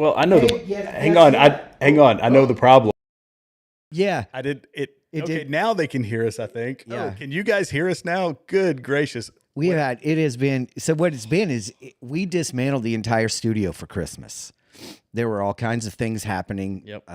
Well, I know hang on. I know the problem. Yeah. I did it. It Okay, did. now they can hear us, I think. Yeah. Oh, can you guys hear us now? Good gracious. It has been, so what it's been is we dismantled the entire studio for Christmas. There were all kinds of things happening. Yep.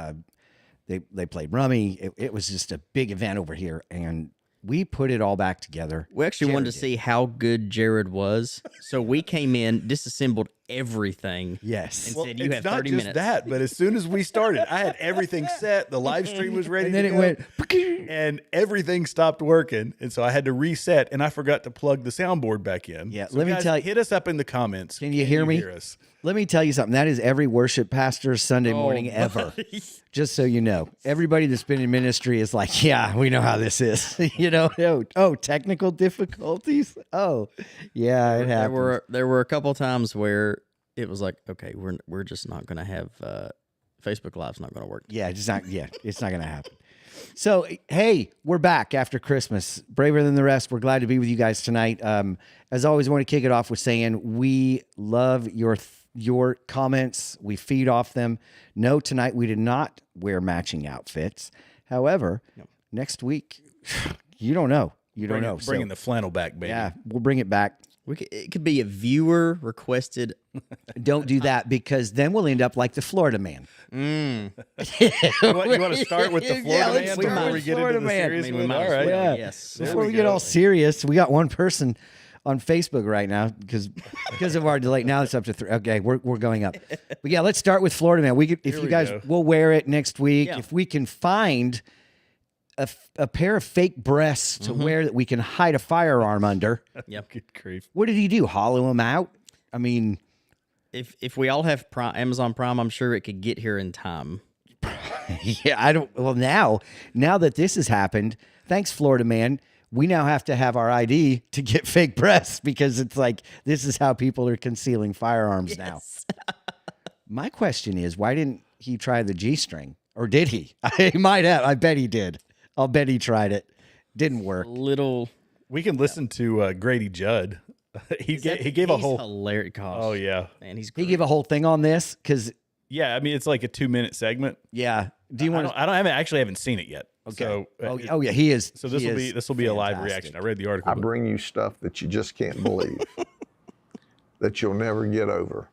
They played rummy. It was just a big event over here, and we put it all back together. We actually wanted to Jared see how good Jared was, so we came in, disassembled everything. Yes. And Well, said, you it's have not 30 just minutes. that, but as soon as we started, I had everything set. The live stream was ready And then to it go, went, and everything stopped working. And so I had to reset, and I forgot to plug the soundboard back in. Yeah, So let me guys, tell you- hit us up in the comments. Can you hear me? Hear us? let me tell you something. That is every worship pastor's Sunday morning ever. Just so you know, everybody that's been in ministry is like, yeah, we know how this is. You know, technical difficulties. Oh, yeah, it happens. There were a couple times where it was like, okay, we're just not going to have Facebook Live's not going to work. Yeah, it's not going to happen. So, hey, we're back after Christmas. Braver than the rest. We're glad to be with you guys tonight. As always, I want to kick it off with saying we love your comments. We feed off them. No, tonight we did not wear matching outfits. However, next week, you don't know. You don't know. Bringing the flannel back, baby. Yeah, we'll bring it back. It could be a viewer requested. Don't do that, because then we'll end up like the Florida man. You want to start with the Florida let's man start before with we get Florida into the man. serious I mean, we one? might All as right. well. Yeah. Yes. Before we get all serious, we got one person on Facebook right now because of our delay. Now it's up to 3. Okay, we're going up. But yeah, let's start with Florida man. If you guys, we'll wear it next week. Yeah. If we can find a pair of fake breasts to wear that we can hide a firearm under. Yep. Good grief. What did he do? Hollow him out? I mean, If we all have Amazon Prime, I'm sure it could get here in time. yeah, I don't. Well, now that this has happened, thanks, Florida man. We now have to have our ID to get fake breasts because it's like this is how people are concealing firearms now. My question is, why didn't he try the G-string? Or did he? He might have. I bet he did. I'll bet he tried it. Didn't work. We can listen to Grady Judd. He gave a whole hilarious. Gosh, Oh yeah, man, he's He great. gave a whole thing on this because, yeah. I mean, it's like a 2-minute segment. yeah. Do you want to? I haven't seen it yet. Okay. So, Oh yeah, he is. So this will be a live fantastic. reaction. I read the article. I bring you stuff that you just can't believe, that you'll never get over,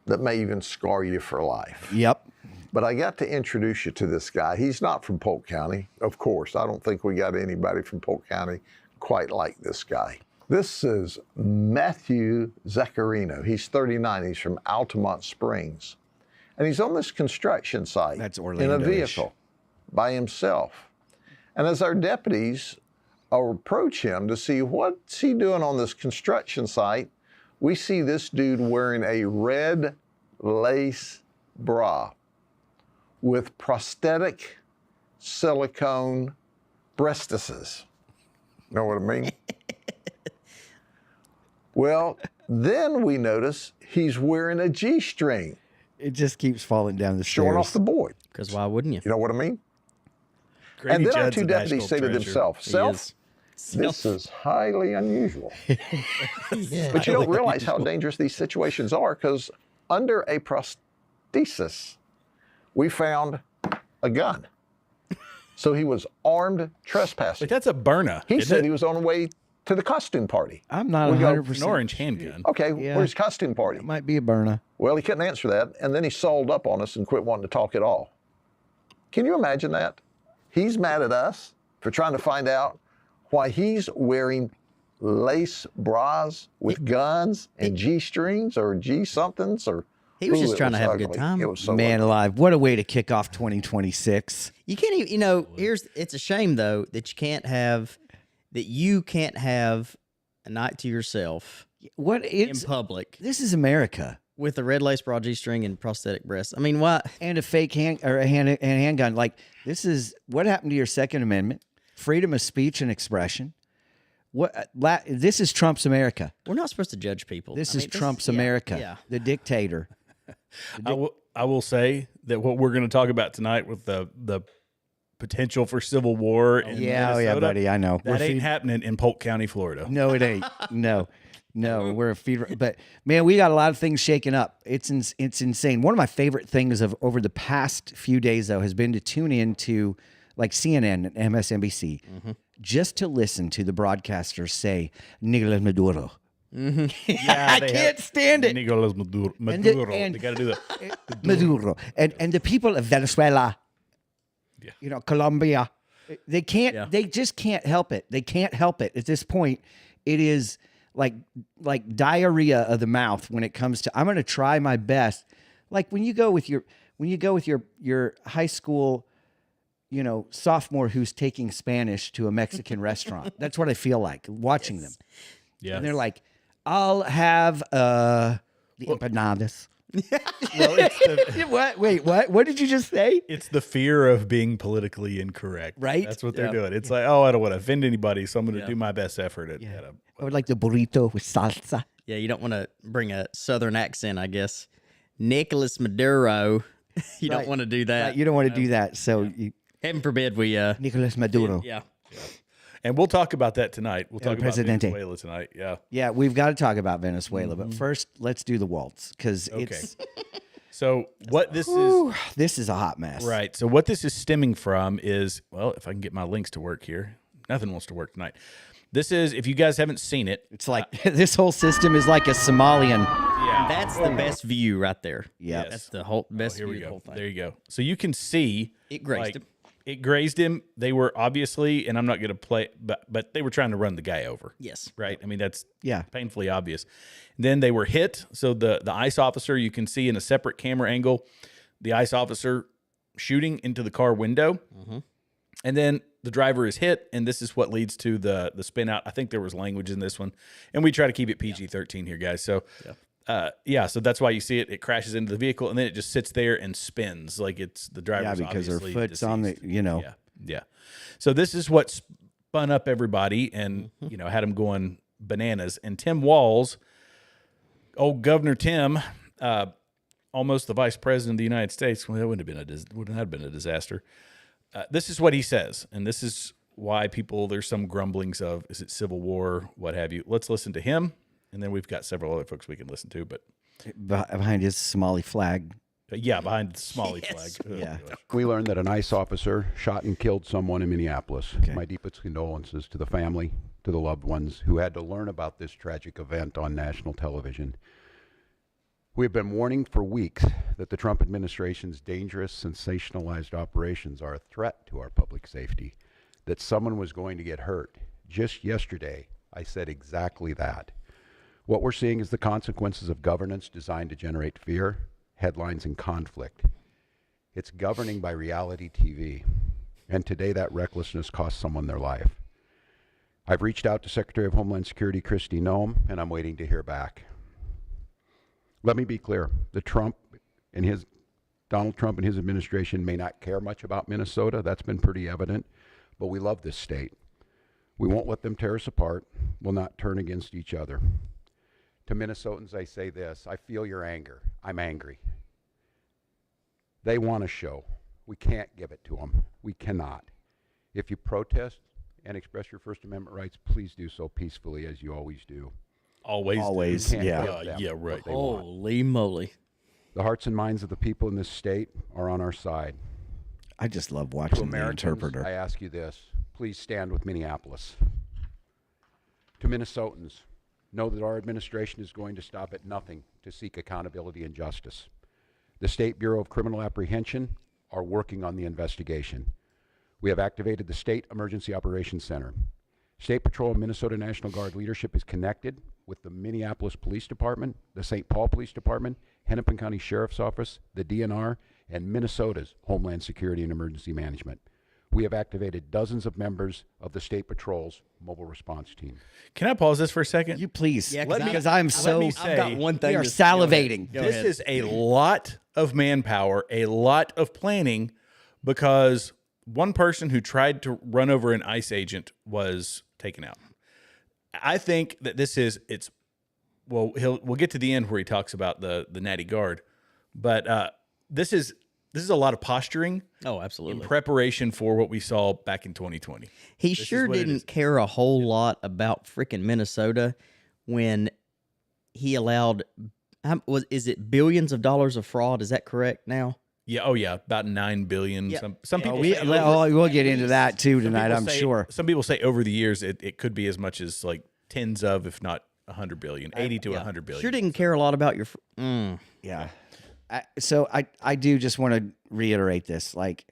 that may even scar you for life. Yep. But I got to introduce you to this guy. He's not from Polk County, of course. I don't think we got anybody from Polk County quite like this guy. This is Matthew Zaccarino. He's 39. He's from Altamont Springs. And he's on this construction site That's in a Orlando-ish. vehicle by himself. And as our deputies approach him to see what's he doing on this construction site, we see this dude wearing a red lace bra with prosthetic silicone breastises. Know what I mean? Well, then we notice he's wearing a G-string It just keeps falling down the showing stairs. off the board. Because why wouldn't you? You know what I mean? Grady And then our Judd's two a deputies national say to treasure. themselves, He "Self, is. this is highly unusual." But you don't realize how dangerous these situations are, because under a prosthesis, we found a gun. So he was armed trespassing. But that's a Berna. He isn't said it? he was on the way to the costume party. I'm not We go, 100%. An orange handgun. Okay, Yeah. where's costume party? It might be a burner. Well, he couldn't answer that, and then he sold up on us and quit wanting to talk at all. Can you imagine that? He's mad at us for trying to find out why he's wearing lace bras with guns and G-strings or G-somethings or... He was Ooh, just it trying to have a good ugly. time. It was so Man ugly. alive. What a way to kick off 2026. You can't even, it's a shame though that you can't have a night to yourself What in is public this is America. with a red lace bra G-string and prosthetic breasts. I mean, why? And a fake handgun. Like, this is what happened to your Second Amendment, freedom of speech and expression. This is Trump's America. We're not supposed to judge people. This I is mean, Trump's yeah, America. Yeah. The dictator. I will say that what we're going to talk about tonight with the potential for civil war in Yeah, Minnesota, buddy. I know. that ain't happening in Polk County, Florida. No, it ain't. No. No, we're a feed. But man, we got a lot of things shaking up. It's insane. One of my favorite things of over the past few days, though, has been to tune in to like CNN and MSNBC just to listen to the broadcasters say Nicolas Maduro. Yeah, I can't stand it. Nicolas Maduro. and- They got to do that. Maduro and the people of Venezuela, Colombia, they can't. Yeah. They just can't help it. They can't help it. At this point, it is like diarrhea of the mouth when it comes to. I'm going to try my best. Like when you go with your high school, sophomore who's taking Spanish to a Mexican restaurant. That's what I feel like watching them. Yeah. And they're like, I'll have the empanadas. Well, it's What? Wait, what? What did you just say? it's the fear of being politically incorrect. Right? That's what they're Yeah. doing. It's like, I don't want to offend anybody, so I'm going to do my best effort at I would like the burrito with salsa. Yeah, you don't want to bring a southern accent, I guess. Nicolas Maduro. You Right. don't want to do that. You don't want to do that. So, Heaven forbid we. Nicolas Maduro. Yeah. And we'll talk about that tonight. We'll talk about Presidente. Venezuela tonight. Yeah. Yeah, we've got to talk about Venezuela. But first, let's do the Waltz because it's So what this is, this is a hot mess. right. So what this is stemming from is, well, if I can get my links to work here, nothing wants to work tonight. This is, if you guys haven't seen it, It's like this whole system is like a Somalian. yeah. That's the best view right there. Yeah. Yes. That's the whole best Here view we of the go. whole thing. There you go. So you can see It grazed him. It grazed him. They were obviously, and I'm not going to play, but they were trying to run the guy over. Yes. Right. I mean, that's Yeah. painfully obvious. Then they were hit. So the ICE officer, you can see in a separate camera angle, the ICE officer shooting into the car window. And then the driver is hit, and this is what leads to the spin out. I think there was language in this one, and we try to keep it PG-13 here, guys. So, so that's why you see it. It crashes into the vehicle, and then it just sits there and spins like it's the driver. Yeah, because her foot's on the, Yeah. So this is what spun up everybody and, had them going bananas. And Tim Walz, old Governor Tim, almost the vice president of the United States, well, that wouldn't have been a disaster. This is what he says, and this is why there's some grumblings of, is it civil war, what have you. Let's listen to him, and then we've got several other folks we can listen to. But behind his Somali flag. behind the Somali flag. Oh, Yeah. gosh. We learned that an ICE officer shot and killed someone in Minneapolis. My deepest condolences to the family, to the loved ones who had to learn about this tragic event on national television. We have been warning for weeks that the Trump administration's dangerous, sensationalized operations are a threat to our public safety, that someone was going to get hurt. Just yesterday, I said exactly that. What we're seeing is the consequences of governance designed to generate fear, headlines, and conflict. It's governing by reality TV. And today that recklessness cost someone their life. I've reached out to Secretary of Homeland Security Kristi Noem, and I'm waiting to hear back. Let me be clear. Donald Trump and his administration may not care much about Minnesota. That's been pretty evident. But we love this state. We won't let them tear us apart. We'll not turn against each other. To Minnesotans, I say this. I feel your anger. I'm angry. They want a show. We can't give it to them. We cannot. If you protest and express your First Amendment rights, please do so peacefully as you always do. Always. Can't Yeah. give them Yeah, what right. they want. Holy moly. The hearts and minds of the people in this state are on our side. I just love To watching the Americans, interpreter. I ask you this. Please stand with Minneapolis. To Minnesotans, know that our administration is going to stop at nothing to seek accountability and justice. The State Bureau of Criminal Apprehension are working on the investigation. We have activated the State Emergency Operations Center. State Patrol and Minnesota National Guard leadership is connected with the Minneapolis Police Department, the St. Paul Police Department, Hennepin County Sheriff's Office, the DNR, and Minnesota's Homeland Security and Emergency Management. We have activated dozens of members of the State Patrol's mobile response team. Can I pause this for a second? You please, Yeah, because I'm so. me I've say, got one thing. we are to- salivating. Go This ahead. is a lot of manpower, a lot of planning, because one person who tried to run over an ICE agent was taken out. I think that we'll get to the end where he talks about the natty guard, but this is a lot of posturing Oh, in absolutely. preparation for what we saw back in 2020. He is sure what it is. didn't care a whole lot about freaking Minnesota when he allowed, is it billions of dollars of fraud? Is that correct now? Yeah. Oh, yeah. About 9 billion. Yeah. Some people. We'll get into that too some tonight, people I'm say- sure. Some people say over the years it could be as much as like tens of, if not 100 billion, 80 to 100 billion. Sure didn't care a lot about your. Yeah. So I do just want to reiterate this. Like,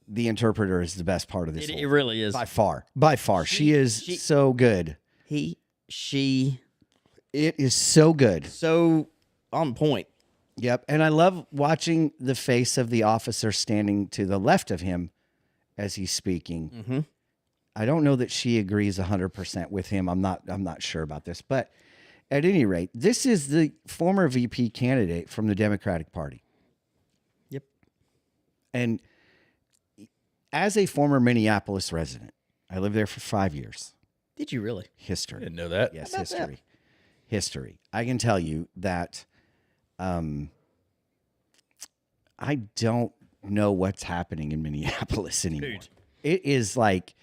the interpreter is the best part of this. It really is. By far. By far. She is so good. She. It is so good. So on point. Yep. And I love watching the face of the officer standing to the left of him as he's speaking. Mm-hmm. I don't know that she agrees 100% with him. I'm not sure about this, but at any rate, this is the former VP candidate from the Democratic Party. Yep. And as a former Minneapolis resident, I lived there for 5 years. Did you really? History. Didn't know that. Yes, How about history. History. I can tell you that I don't know what's happening in Minneapolis anymore. Dude. It is like,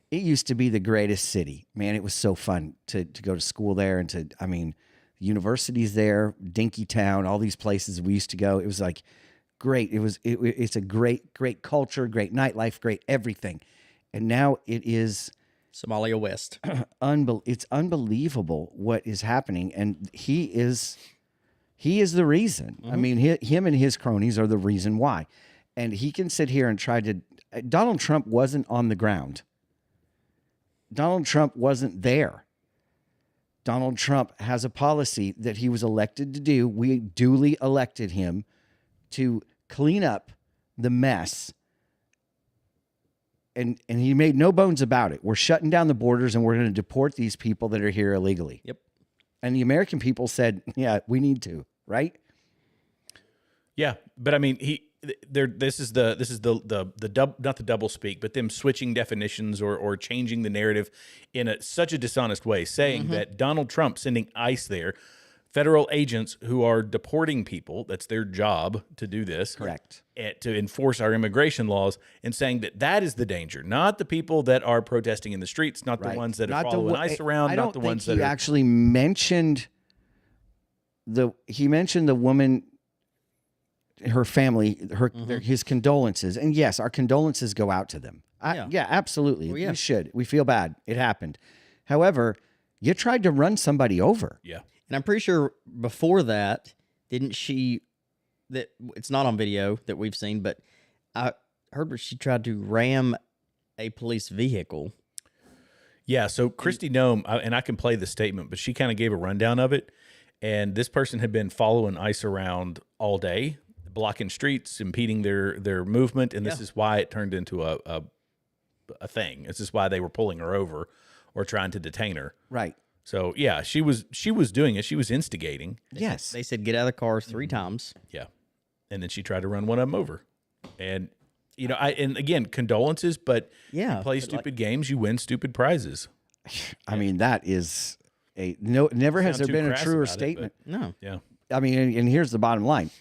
it used to be the greatest city. Man, it was so fun to go to school there and the university's there, Dinky Town, all these places we used to go. It was like great. It's a great culture, great nightlife, great everything. And now it is Somalia West. it's unbelievable what is happening, and he is the reason. I mean, him and his cronies are the reason why. And he can sit here and try to. Donald Trump wasn't on the ground. Donald Trump wasn't there. Donald Trump has a policy that he was elected to do. We duly elected him to clean up the mess. And he made no bones about it. We're shutting down the borders and we're going to deport these people that are here illegally. Yep. And the American people said, yeah, we need to, right? Yeah, but I mean, this is the not the double speak, but them switching definitions or changing the narrative in such a dishonest way, saying that Donald Trump sending ICE there, federal agents who are deporting people, that's their job to do this, Correct. To enforce our immigration laws, and saying that is the danger, not the people that are protesting in the streets, not the ones that are following ICE around, not the ones that he are actually mentioned the woman, her family, his condolences. And yes, our condolences go out to them. Yeah, absolutely. Well, yeah. We should. We feel bad. It happened. However, you tried to run somebody over. yeah. And I'm pretty sure before that, didn't she? That it's not on video that we've seen, but I heard where she tried to ram a police vehicle. Yeah, so Kristi Noem, and I can play the statement, but she kind of gave a rundown of it. And this person had been following ICE around all day, blocking streets, impeding their movement, and this is why it turned into a thing. This is why they were pulling her over or trying to detain her. Right. So yeah, she was doing it. She was instigating. Yes. They said get out of the car 3 times. Yeah, and then she tried to run one of them over. And and again, condolences, but Yeah, you play but stupid games, you win stupid prizes. I mean, that is never has there Sound too been a crass truer about it, statement. No. Yeah, I mean, and here's the bottom line.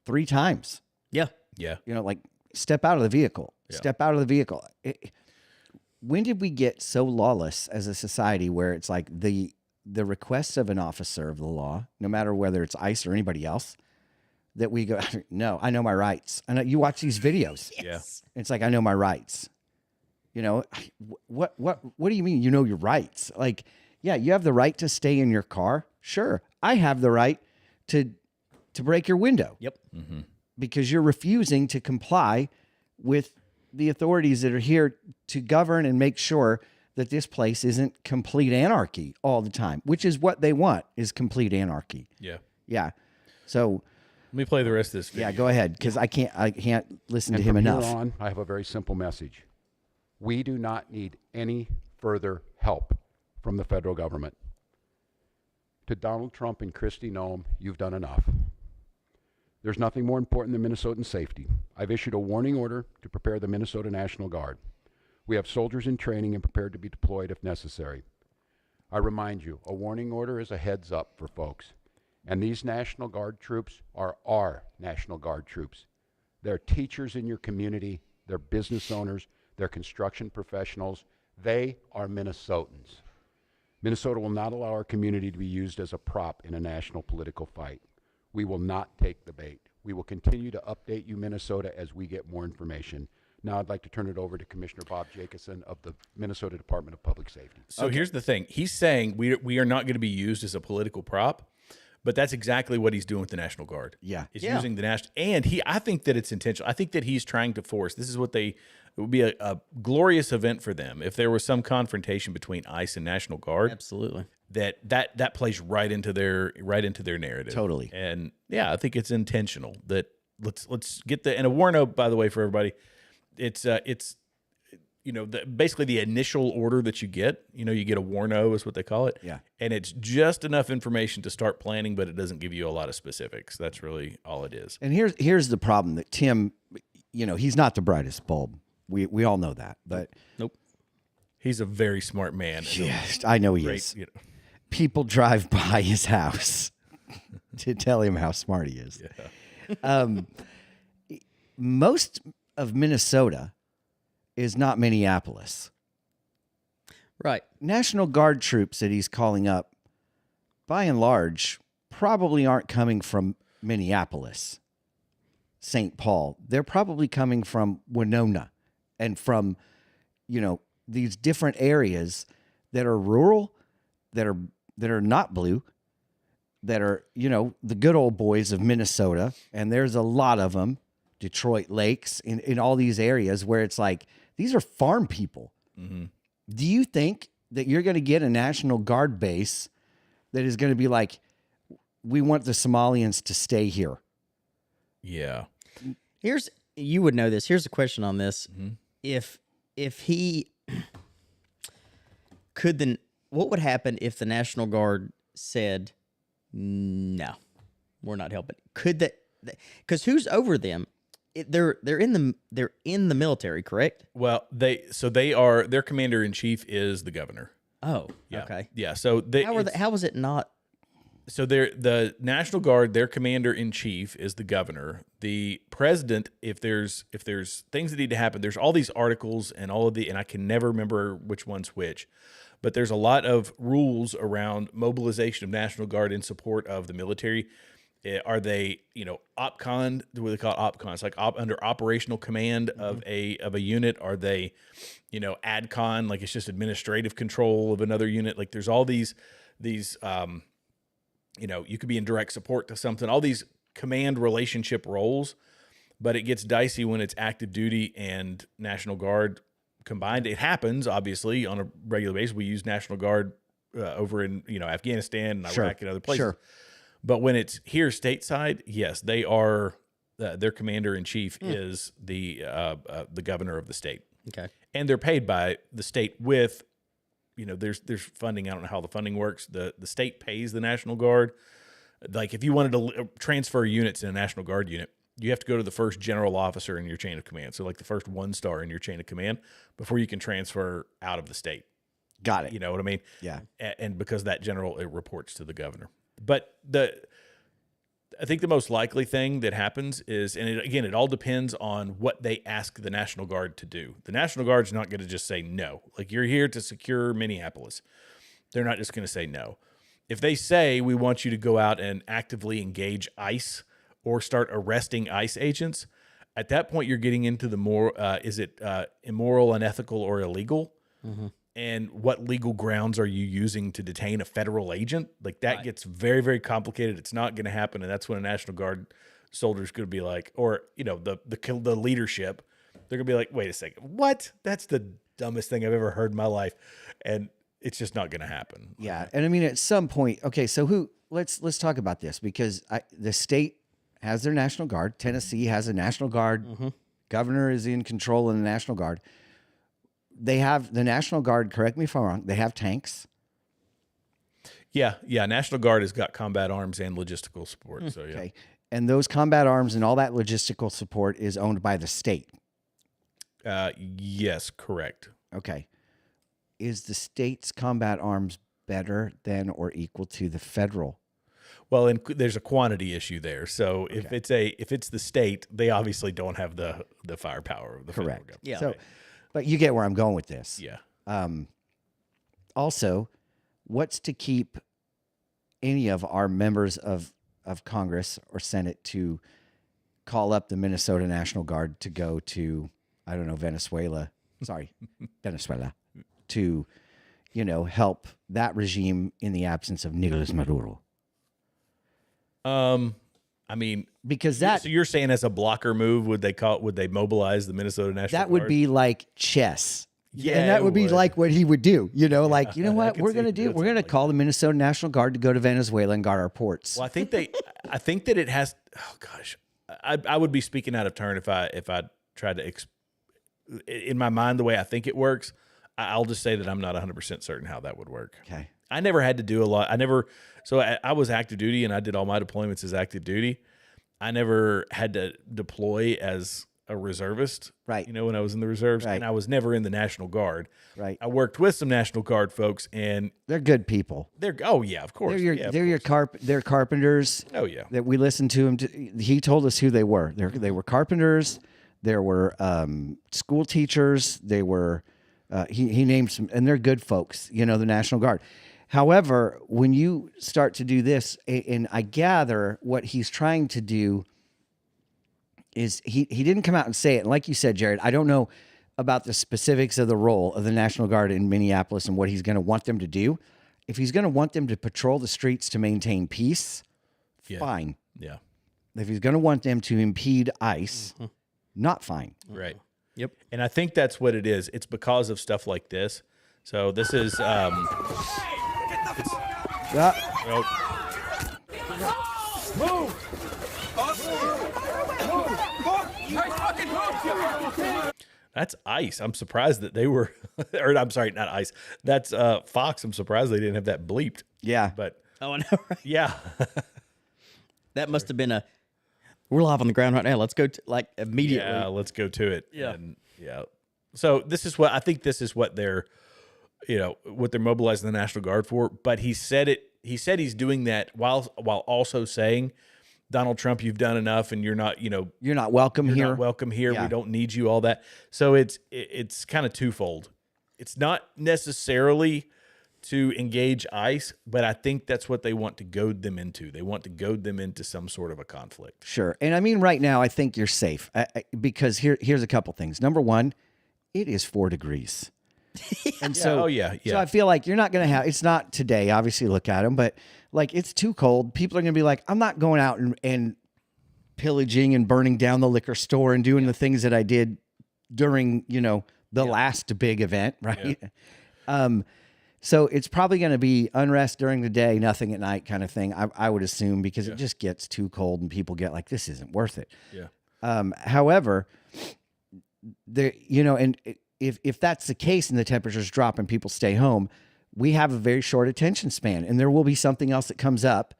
3 times. Yeah. yeah. Like, step out of the vehicle. Yeah. Step out of the vehicle. When did we get so lawless as a society where it's like the request of an officer of the law, no matter whether it's ICE or anybody else, that we go, no, I know my rights. I know you watch these videos. Yes. It's like, I know my rights. What do you mean you know your rights? Like, yeah, you have the right to stay in your car. Sure. I have the right to break your window. Yep. Because you're refusing to comply with the authorities that are here to govern and make sure that this place isn't complete anarchy all the time, which is what they want, is complete anarchy. Yeah. Yeah. So Let me play the rest of this video. yeah, go ahead, because I can't listen to And him from enough. here on, I have a very simple message. We do not need any further help from the federal government. To Donald Trump and Kristi Noem, you've done enough. There's nothing more important than Minnesotan safety. I've issued a warning order to prepare the Minnesota National Guard. We have soldiers in training and prepared to be deployed if necessary. I remind you, a warning order is a heads up for folks. And these National Guard troops are our National Guard troops. They're teachers in your community. They're business owners. They're construction professionals. They are Minnesotans. Minnesota will not allow our community to be used as a prop in a national political fight. We will not take the bait. We will continue to update you, Minnesota, as we get more information. Now I'd like to turn it over to Commissioner Bob Jacobson of the Minnesota Department of Public Safety. So here's the thing. He's saying we are not going to be used as a political prop, but that's exactly what he's doing with the National Guard. Yeah. He's using the national, and I think that it's intentional. I think that he's trying to force, this is what it would be a glorious event for them if there was some confrontation between ICE and National Guard. Absolutely. That plays right into their narrative. Totally. And yeah, I think it's intentional that let's get and a warno, by the way, for everybody. It's basically the initial order that you get. You get a warno is what they call it. Yeah. And it's just enough information to start planning, but it doesn't give you a lot of specifics. That's really all it is. And here's the problem that Tim, he's not the brightest bulb. We all know that, but Nope. He's a very smart man. yes, I know he Great, is. People drive by his house to tell him how smart he is. Yeah. Most of Minnesota is not Minneapolis. Right. National Guard troops that he's calling up, by and large, probably aren't coming from Minneapolis, St. Paul. They're probably coming from Winona and from, these different areas that are rural, that are not blue, that are, the good old boys of Minnesota. And there's a lot of them, Detroit Lakes, in all these areas where it's like, these are farm people. Mm-hmm. Do you think that you're going to get a National Guard base that is going to be like, we want the Somalians to stay here? Yeah. You would know this. Here's a question on this. Mm-hmm. If he could then, what would happen if the National Guard said, no, we're not helping? Could that, because who's over them? They're in the military, correct? Well, their commander in chief is the governor. Oh, Yeah. okay. Yeah. So How is it not? So the National Guard, their commander in chief is the governor. The president, if there's things that need to happen, there's all these articles and and I can never remember which one's which, but there's a lot of rules around mobilization of National Guard in support of the military. Are they, OPCON? What do they call it? OPCON? It's like under operational command of a unit. Are they, ADCON? Like it's just administrative control of another unit. Like there's all these, you could be in direct support to something. All these command relationship roles, but it gets dicey when it's active duty and National Guard combined. It happens obviously on a regular basis. We use National Guard over in Afghanistan and Iraq and other places. Sure. But when it's here stateside, yes, they are. Their commander in chief is the governor of the state. Okay. And they're paid by the state with, there's funding. I don't know how the funding works. The state pays the National Guard. Like if you wanted to transfer units in a National Guard unit, you have to go to the first general officer in your chain of command. So like the first 1-star in your chain of command before you can transfer out of the state. Got it. You know what I mean? Yeah. And because that general, it reports to the governor. But I think the most likely thing that happens is, and it all depends on what they ask the National Guard to do. The National Guard's not going to just say no. Like you're here to secure Minneapolis. They're not just going to say no. If they say, we want you to go out and actively engage ICE or start arresting ICE agents, at that point you're getting into the more, is it immoral, unethical, or illegal? Mm-hmm. And what legal grounds are you using to detain a federal agent? Like that gets very, very complicated. It's not going to happen. And that's when a National Guard soldier is going to be like, or, the leadership, they're going to be like, wait a second, what? That's the dumbest thing I've ever heard in my life. And it's just not going to happen. Yeah. And I mean, at some point, okay, so let's talk about this because the state has their National Guard. Tennessee has a National Guard. Mm-hmm. Governor is in control of the National Guard. They have the National Guard, correct me if I'm wrong, they have tanks. Yeah. National Guard has got combat arms and logistical support. So, yeah. Okay. And those combat arms and all that logistical support is owned by the state. Yes, correct. Okay. Is the state's combat arms better than or equal to the federal? Well, and there's a quantity issue there. So if it's the state, they obviously don't have the firepower of the federal government. Yeah. So, but you get where I'm going with this. Yeah. Also, what's to keep any of our members of Congress or Senate to call up the Minnesota National Guard to go to, I don't know, Venezuela, to, help that regime in the absence of Nicolas Maduro? I mean, Because so you're saying as a blocker move, would they mobilize the Minnesota National that Guard? would be like chess. Yeah, and that it would be would. like what he would do. Like, you know I what could we're see going to him do? doing We're going to something call the Minnesota National Guard to go to Venezuela and guard our ports. Well, I think that it has. Oh gosh, I would be speaking out of turn if I tried to in my mind the way I think it works. I'll just say that I'm not 100% certain how that would work. Okay. I never had to do a lot. I was active duty and I did all my deployments as active duty. I never had to deploy as a reservist. Right. When I was in the reserves, Right. and I was never in the National Guard. Right. I worked with some National Guard folks, and They're good people. oh yeah, of course. They're carpenters. Oh yeah. That we listened to him. He told us who they were. They were carpenters. There were school teachers. They were. He named some, and they're good folks. The National Guard. However, when you start to do this, and I gather what he's trying to do is he didn't come out and say it. And like you said, Jared, I don't know about the specifics of the role of the National Guard in Minneapolis and what he's going to want them to do. If he's going to want them to patrol the streets to maintain peace, fine. Yeah. If he's going to want them to impede ICE, not fine. Right. Yep. And I think that's what it is. It's because of stuff like this. So this is that's ICE. I'm surprised that they were, or I'm sorry, not ICE. That's Fox. I'm surprised they didn't have that bleeped. Yeah. But Oh, I know, right? yeah, That must have been we're live on the ground right now. Let's go immediately. yeah. Let's go to it. Yeah. And, yeah. So this is what I think. This is what they're, what they're mobilizing the National Guard for. But he said it. He said he's doing that while also saying, Donald Trump, you've done enough, and you're not welcome you're here. not welcome here. Yeah. We don't need you. All that. So it's kind of twofold. It's not necessarily to engage ICE, but I think that's what they want to goad them into. They want to goad them into some sort of a conflict. Sure. And I mean, right now, I think you're safe because here's a couple things. Number one, it is 4 degrees. And so, Oh, yeah. So I feel like you're not going to have, it's not today, obviously look at them, but like it's too cold. People are going to be like, I'm not going out and pillaging and burning down the liquor store and doing the things that I did during, the last big event. Right. So it's probably going to be unrest during the day, nothing at night kind of thing. I would assume because it just gets too cold and people get like, this isn't worth it. Yeah. However, and if that's the case and the temperatures drop and people stay home, we have a very short attention span, and there will be something else that comes up.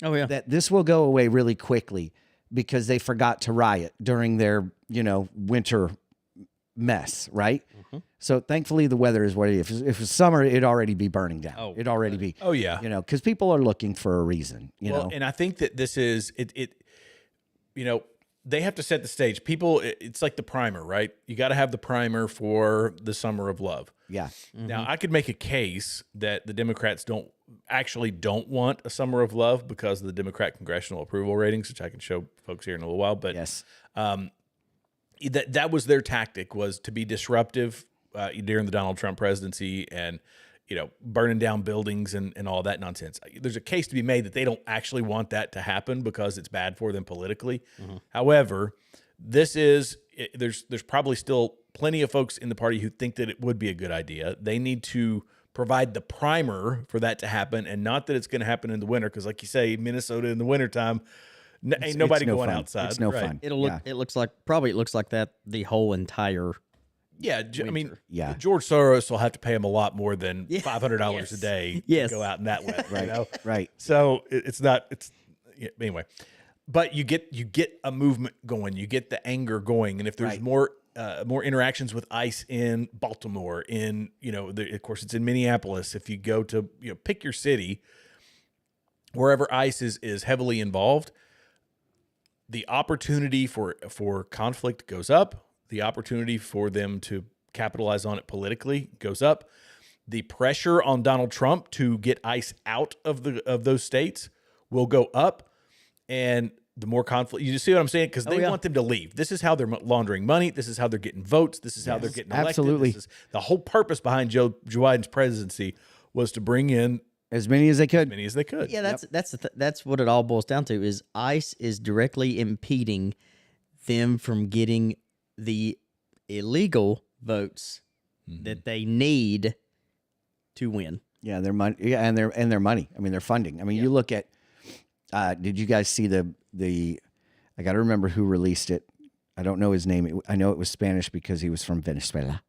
Oh yeah. That this will go away really quickly because they forgot to riot during their, winter mess, right? So thankfully the weather is what it is. If it was summer, it'd already be burning down. Oh, it'd already be. Oh, yeah. Because people are looking for a reason. You know. And I think that this is they have to set the stage. People, it's like the primer, right? You got to have the primer for the summer of love. Yeah. Now, I could make a case that the Democrats don't want a summer of love because of the Democrat congressional approval ratings, which I can show folks here in a little while. But Yes. that was their tactic, was to be disruptive during the Donald Trump presidency and, burning down buildings and all that nonsense. There's a case to be made that they don't actually want that to happen because it's bad for them politically. However, there's probably still plenty of folks in the party who think that it would be a good idea. They need to provide the primer for that to happen, and not that it's going to happen in the winter, because like you say, Minnesota in the wintertime, ain't nobody no going fun. outside. It's no right? fun. It looks like that the whole entire. Yeah, I mean, Yeah. George Soros will have to pay him a lot more than Yeah. $500 Yes. a day Yes. to go out in that way. Right. Right. So anyway, but you get a movement going, you get the anger going, and if there's Right. more interactions with ICE in Baltimore, of course it's in Minneapolis. If you go to pick your city, wherever ICE is heavily involved, the opportunity for conflict goes up. The opportunity for them to capitalize on it politically goes up. the pressure on Donald Trump to get ICE out of those states will go up, and the more conflict. You see what I'm saying? Because they want them to leave. This is how they're laundering money. This is how they're getting votes. This is how they're getting elected. Absolutely. This is the whole purpose behind Joe Biden's presidency was to bring in as many as they could. Yeah, that's what it all boils down to. Is ICE is directly impeding them from getting the illegal votes that they need to win. Yeah, their money. Yeah, and their money. I mean, their funding. I mean, you look at. Did you guys see the? I got to remember who released it. I don't know his name. I know it was Spanish because he was from Venezuela.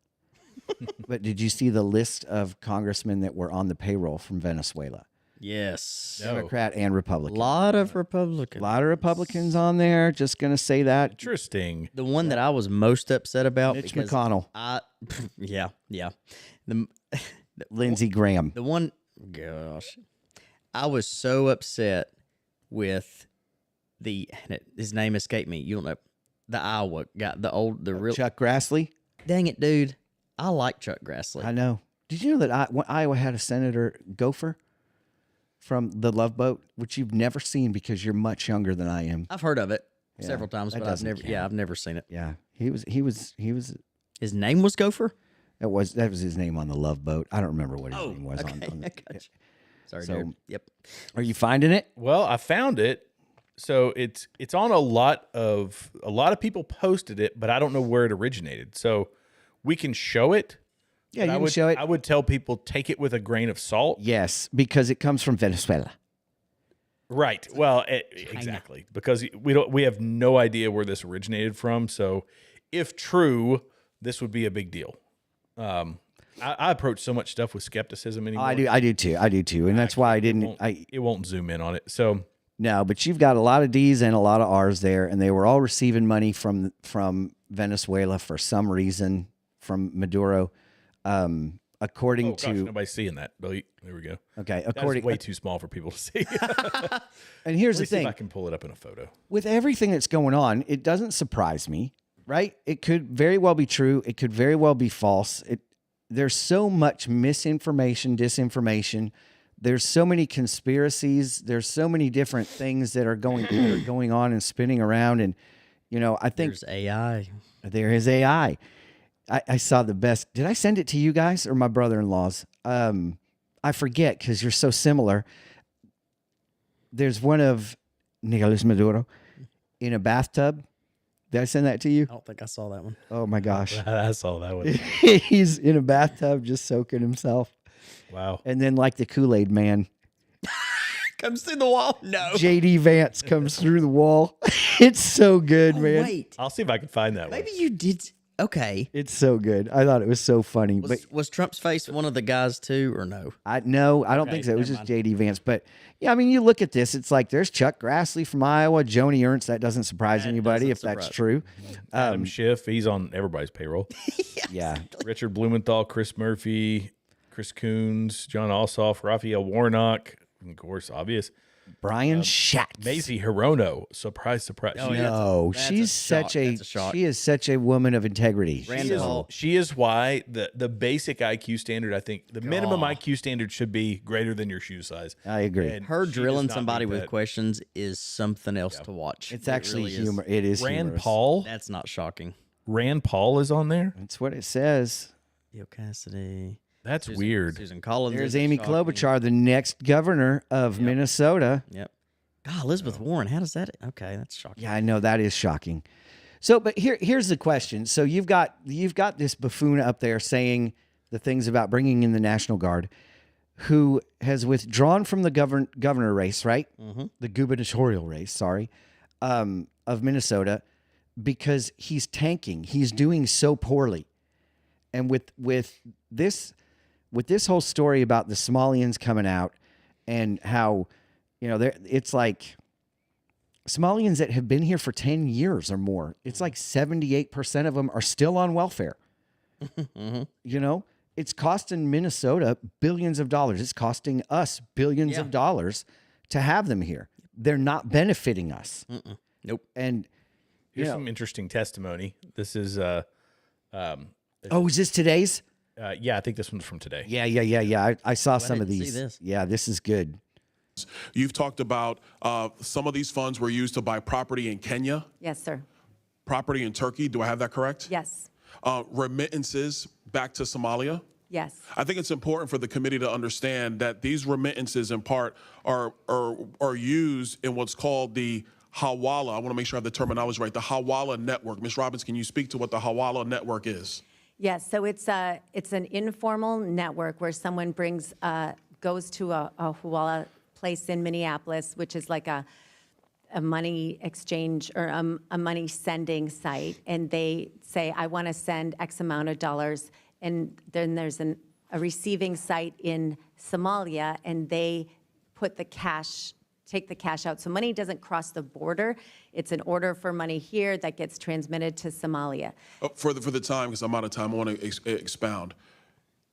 But did you see the list of congressmen that were on the payroll from Venezuela? Yes. Democrat and Republican. A lot of Republicans. A lot of Republicans on there. Just going to say that. Interesting. The one that I was most upset about. Mitch McConnell. Yeah. Lindsey Graham. The one, gosh. I was so upset with his name escaped me. You don't know. The Iowa guy, the real. Chuck Grassley. Dang it, dude. I like Chuck Grassley. I know. Did you know that Iowa had a Senator Gopher from the Love Boat, which you've never seen because you're much younger than I am? I've heard of it several times, but I've never seen it. Yeah, he was. His name was Gopher? That was his name on the Love Boat. I don't remember what his name was on the. Gotcha. Sorry, So- dude. Yep. Are you finding it? Well, I found it. So it's on a lot of people posted it, but I don't know where it originated. So we can show it. Yeah, but you can show it. I would tell people take it with a grain of salt. Yes, because it comes from Venezuela. Right. Well, exactly, because we have no idea where this originated from. So if true, this would be a big deal. I approach so much stuff with skepticism anymore. I do too, and that's why I didn't. It won't zoom in on it. So No, but you've got a lot of D's and a lot of R's there, and they were all receiving money from Venezuela for some reason from Maduro. According to nobody's seeing that. There we go. Okay, That's way too small for people to see. And here's Let me the see if thing: I can pull it up in a photo. with everything that's going on, it doesn't surprise me, right? It could very well be true. It could very well be false. There's so much misinformation, disinformation. There's so many conspiracies. There's so many different things that are going on and spinning around. And I think There's AI. there is AI. I saw the best. Did I send it to you guys or my brother-in-law's? I forget because you're so similar. There's one of Nicolas Maduro in a bathtub. Did I send that to you? I don't think I saw that one. Oh my gosh. I saw that one. He's in a bathtub just soaking himself. Wow. And then like the Kool-Aid man, Comes through the wall? No. JD Vance comes through the wall. It's so good, man. Wait. I'll see if I can find that Maybe one. you did. Okay. It's so good. I thought it was so funny. Was Trump's face one of the guys too, or no? I don't think so. It was never just JD Vance. But yeah, I mean, you look at this, it's like there's Chuck Grassley from Iowa, Joni Ernst. That doesn't surprise anybody if that's true. Adam Schiff, he's on everybody's payroll. Yeah. Richard Blumenthal, Chris Murphy, Chris Coons, John Ossoff, Raphael Warnock, of course, obvious. Brian Schatz. Maisie Hirono. Surprise, surprise. Oh, yeah. No, That's she's a shock. such a That's a shock. she is such a woman of integrity. Rand Paul. She is why the basic IQ standard, I think, the minimum IQ standard should be greater than your shoe size. I agree. And Her she drilling does not somebody meet with that. questions is something else to watch. It's It actually really is. humor. It is Rand humorous. Paul. That's not shocking. Rand Paul is on there. That's what it says. Theo Cassidy. That's weird. Susan Collins. There's isn't Amy shocking. Klobuchar, the next governor of Minnesota. Yep. God, Elizabeth Warren. How does that? Okay, that's shocking. Yeah, I know that is shocking. So, but here's the question. So you've got this buffoon up there saying the things about bringing in the National Guard, who has withdrawn from the governor race, right? Mm-hmm. The gubernatorial race, sorry, of Minnesota, because he's tanking. He's doing so poorly, and with this whole story about the Somalians coming out and how. It's like Somalians that have been here for 10 years or more. It's like 78% of them are still on welfare. Mm-hmm. It's costing Minnesota billions of dollars. It's costing us billions of dollars to have them here. They're not benefiting us. Nope. And Here's some interesting testimony. This is is this today's? Yeah, I think this one's from today. Yeah. I saw some of didn't see these. this. Yeah, this is good. You've talked about some of these funds were used to buy property in Kenya, Yes, sir. property in Turkey. Do I have that correct? Yes. Remittances back to Somalia. Yes. I think it's important for the committee to understand that these remittances, in part, are used in what's called the Hawala. I want to make sure I have the terminology right. The Hawala network. Ms. Robbins, can you speak to what the Hawala network is? Yes. So it's an informal network where someone goes to a Huala place in Minneapolis, which is like a money exchange or a money sending site, and they say, I want to send X amount of dollars, and then there's a receiving site in Somalia, and they put take the cash out. So money doesn't cross the border. It's an order for money here that gets transmitted to Somalia. For the time, because I'm out of time, I want to expound.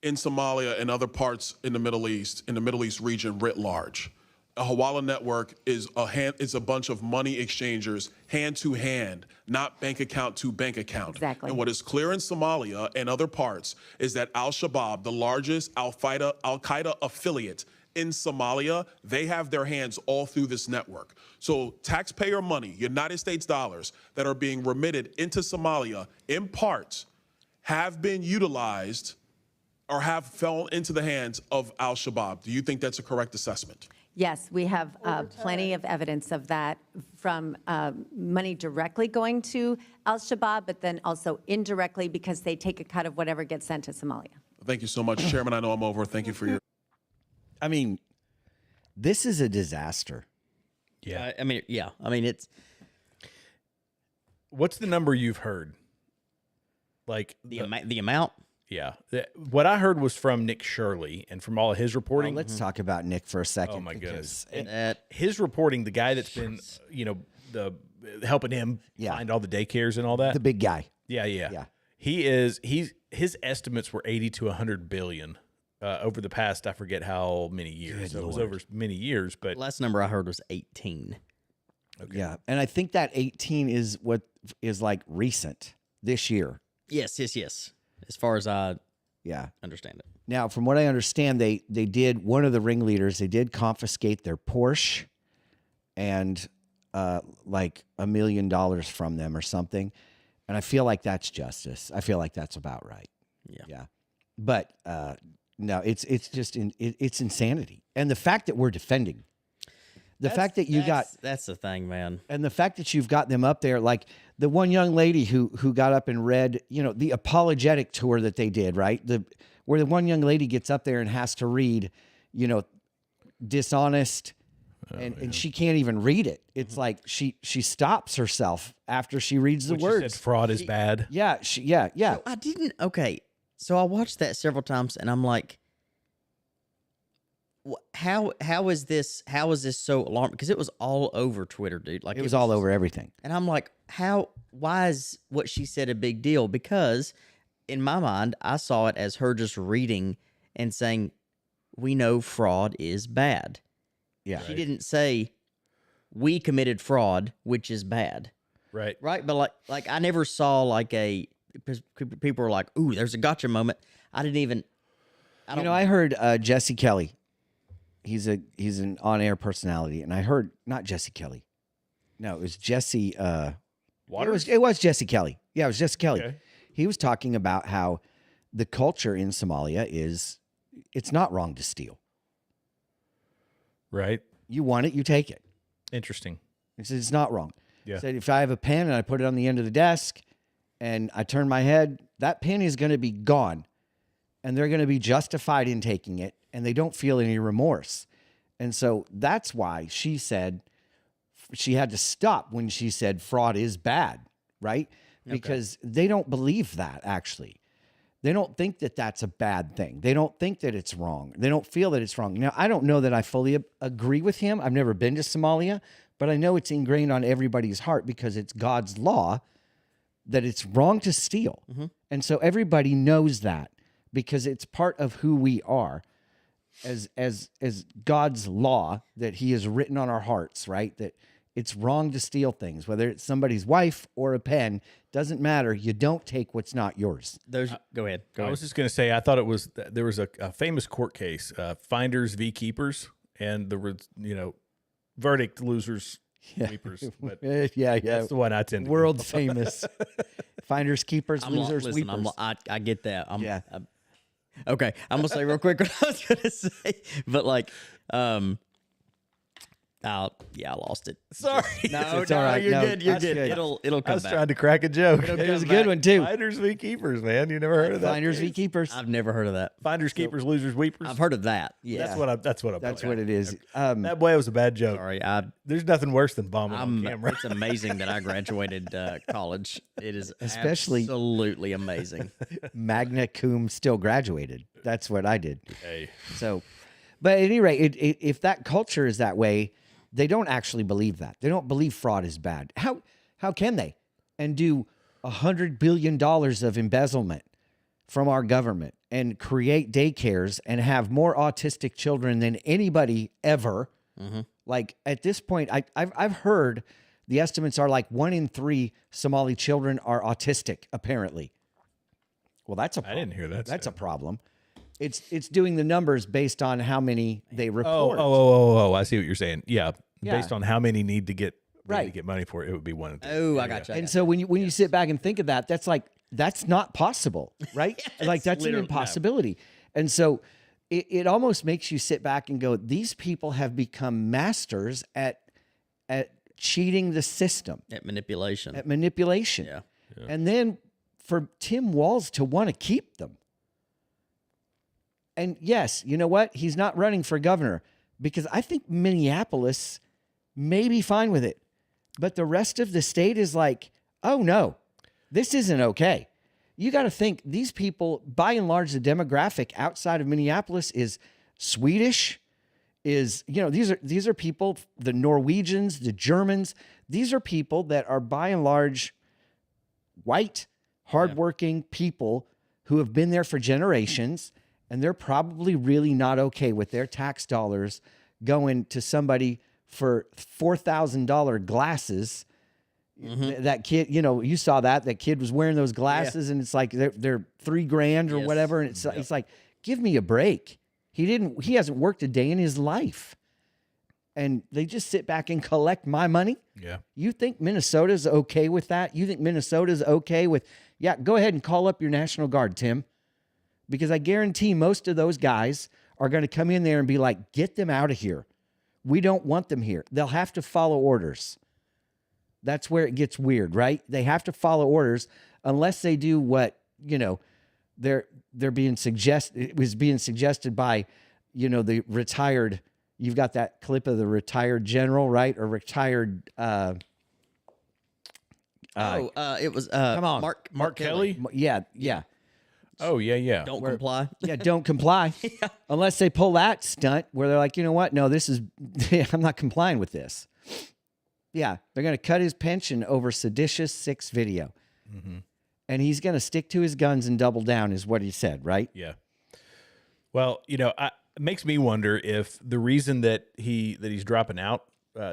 In Somalia and other parts in the Middle East region writ large, a Hawala network is a bunch of money exchangers, hand to hand, not bank account to bank account. Exactly. And what is clear in Somalia and other parts is that Al-Shabaab, the largest Al-Qaeda affiliate in Somalia, they have their hands all through this network. So taxpayer money, United States dollars, that are being remitted into Somalia, in part, have been utilized or have fallen into the hands of Al-Shabaab. Do you think that's a correct assessment? Yes, we have plenty of evidence of that from money directly going to Al-Shabaab, but then also indirectly because they take a cut of whatever gets sent to Somalia. Thank you so much, Chairman. I know I'm over. Thank you for your... I mean, this is a disaster. Yeah. I mean, it's What's the number you've heard? Like the amount. Yeah. What I heard was from Nick Shirley, and from all of his reporting. Let's talk about Nick for a second. Oh my because goodness. His reporting, the guy that's been, helping him find all the daycares and all that. the big guy. Yeah. His estimates were 80 to 100 billion over the past, I forget how many years. So it was over many years, but Last number I heard was 18. Yeah, and I think that 18 is what is like recent this year. Yes. As far as I Yeah. understand it. Now, from what I understand, they did, one of the ringleaders, they did confiscate their Porsche and like $1 million from them or something. And I feel like that's justice. I feel like that's about right. Yeah. But no, it's just it's insanity. And the fact that we're defending, fact that that's the thing, man. and the fact that you've got them up there, like the one young lady who got up and read, the apologetic tour that they did, right? Where the one young lady gets up there and has to read, dishonest, and she can't even read it. It's like she stops herself after she reads the When she words. said fraud is bad. Yeah, yeah. So I didn't. Okay, so I watched that several times, and I'm like, how is this so alarming? Because it was all over Twitter, dude. Like It was all over everything. and I'm like, why is what she said a big deal? Because in my mind, I saw it as her just reading and saying, we know fraud is bad. Yeah. She didn't say we committed fraud, which is bad. Right. Right. But like I never saw people were like, ooh, there's a gotcha moment. I don't I heard Jesse Kelly. He's an on-air personality, and I heard not Jesse Kelly. No, it was Jesse. Waters? It was Jesse Kelly. Yeah, it was Jesse Kelly. Okay. He was talking about how the culture in Somalia it's not wrong to steal. Right. You want it, you take it. Interesting. He said it's not wrong. Yeah. He said if I have a pen and I put it on the end of the desk and I turn my head, that pen is going to be gone, and they're going to be justified in taking it, and they don't feel any remorse. And so that's why she said she had to stop when she said fraud is bad, right? Because they don't believe that, actually. They don't think that that's a bad thing. They don't think that it's wrong. They don't feel that it's wrong. Now, I don't know that I fully agree with him. I've never been to Somalia, but I know it's ingrained on everybody's heart because it's God's law that it's wrong to steal. Mm-hmm. And so everybody knows that because it's part of who we are as God's law that he has written on our hearts, right? That It's wrong to steal things, whether it's somebody's wife or a pen. Doesn't matter. You don't take what's not yours. Those. Go ahead. Go I ahead. was just going to say, I thought it was there was a famous court case, Finders v. Keepers, and verdict losers, weepers. But Yeah. that's the one I tend to. World famous. Finders, keepers, I'm losers, listen, weepers. I get that. Yeah. Okay, I'm gonna say real quick what I was gonna say, but like, I lost it. Sorry. No, It's all right. you're No, good. You're that's good. good. It'll I come was back. trying to crack a joke. It was a good one too. Finders v. Keepers, man. You never heard of that? Finders v. keepers. I've never heard of that. Finders, keepers, losers, weepers. I've heard of that. Yeah. That's what I'm. That's what it is. That boy was a bad joke. Sorry, There's nothing worse than bombing on camera. It's amazing that I graduated college. It is Especially- absolutely amazing. Magna cum still graduated. That's what I did. Hey. So, but at any rate, if that culture is that way, they don't actually believe that. They don't believe fraud is bad. How can they? And do $100 billion of embezzlement from our government and create daycares and have more autistic children than anybody ever. Like at this point, I've heard the estimates are like 1 in 3 Somali children are autistic, apparently. Well, that's a problem. I didn't hear that That's said. a problem. It's doing the numbers based on how many they report. Oh, I see what you're saying. Yeah. Yeah. Based on how many need to get Right. to get money for it, it would be 1 in 3. Oh, I got you. And so when you sit back and think of that, that's not possible, right? Like that's an literally- impossibility. And so it almost makes you sit back and go, these people have become masters at cheating the system, At manipulation. at manipulation. Yeah. And then for Tim Walz to want to keep them. And yes, you know what? He's not running for governor because I think Minneapolis may be fine with it. But the rest of the state is like, oh no, this isn't okay. You got to think these people, by and large, the demographic outside of Minneapolis is Swedish, these are people, the Norwegians, the Germans, these are people that are by and large white, hardworking people who have been there for generations, and they're probably really not okay with their tax dollars going to somebody for $4,000 glasses. That kid, you saw that kid was wearing those glasses, and it's like they're $3,000 or Yes. whatever, and it's like, give me a break. He hasn't worked a day in his life, and they just sit back and collect my money. Yeah. You think Minnesota's okay with that? You think Minnesota's okay with, go ahead and call up your National Guard, Tim. Because I guarantee most of those guys are going to come in there and be like, get them out of here. We don't want them here. They'll have to follow orders. That's where it gets weird, right? They have to follow orders unless they do what, they're being suggested. It was being suggested by, the retired. You've got that clip of the retired general, right? Or retired. it was come on. Mark Kelly. Yeah. Oh, yeah. Don't comply. Yeah, don't comply. Unless they pull that stunt where they're like, you know what? No, I'm not complying with this. Yeah, they're going to cut his pension over seditious 6 video. And he's going to stick to his guns and double down is what he said, right? Yeah. Well, it makes me wonder if the reason that he's dropping out,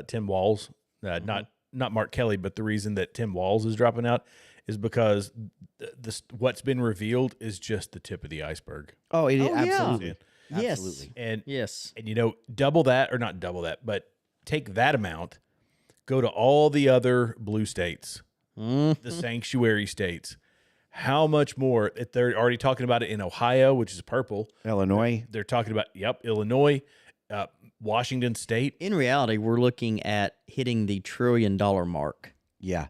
Tim Walz, not Mark Kelly, but the reason that Tim Walz is dropping out is because what's been revealed is just the tip of the iceberg. Oh, it is Oh, yeah. absolutely. Yes. Absolutely. And Yes. double that, or not double that, but take that amount, go to all the other blue states, the sanctuary states. How much more? If they're already talking about it in Ohio, which is purple. Illinois. They're talking about, Illinois, Washington State. In reality, we're looking at hitting the $1 trillion mark. Yeah.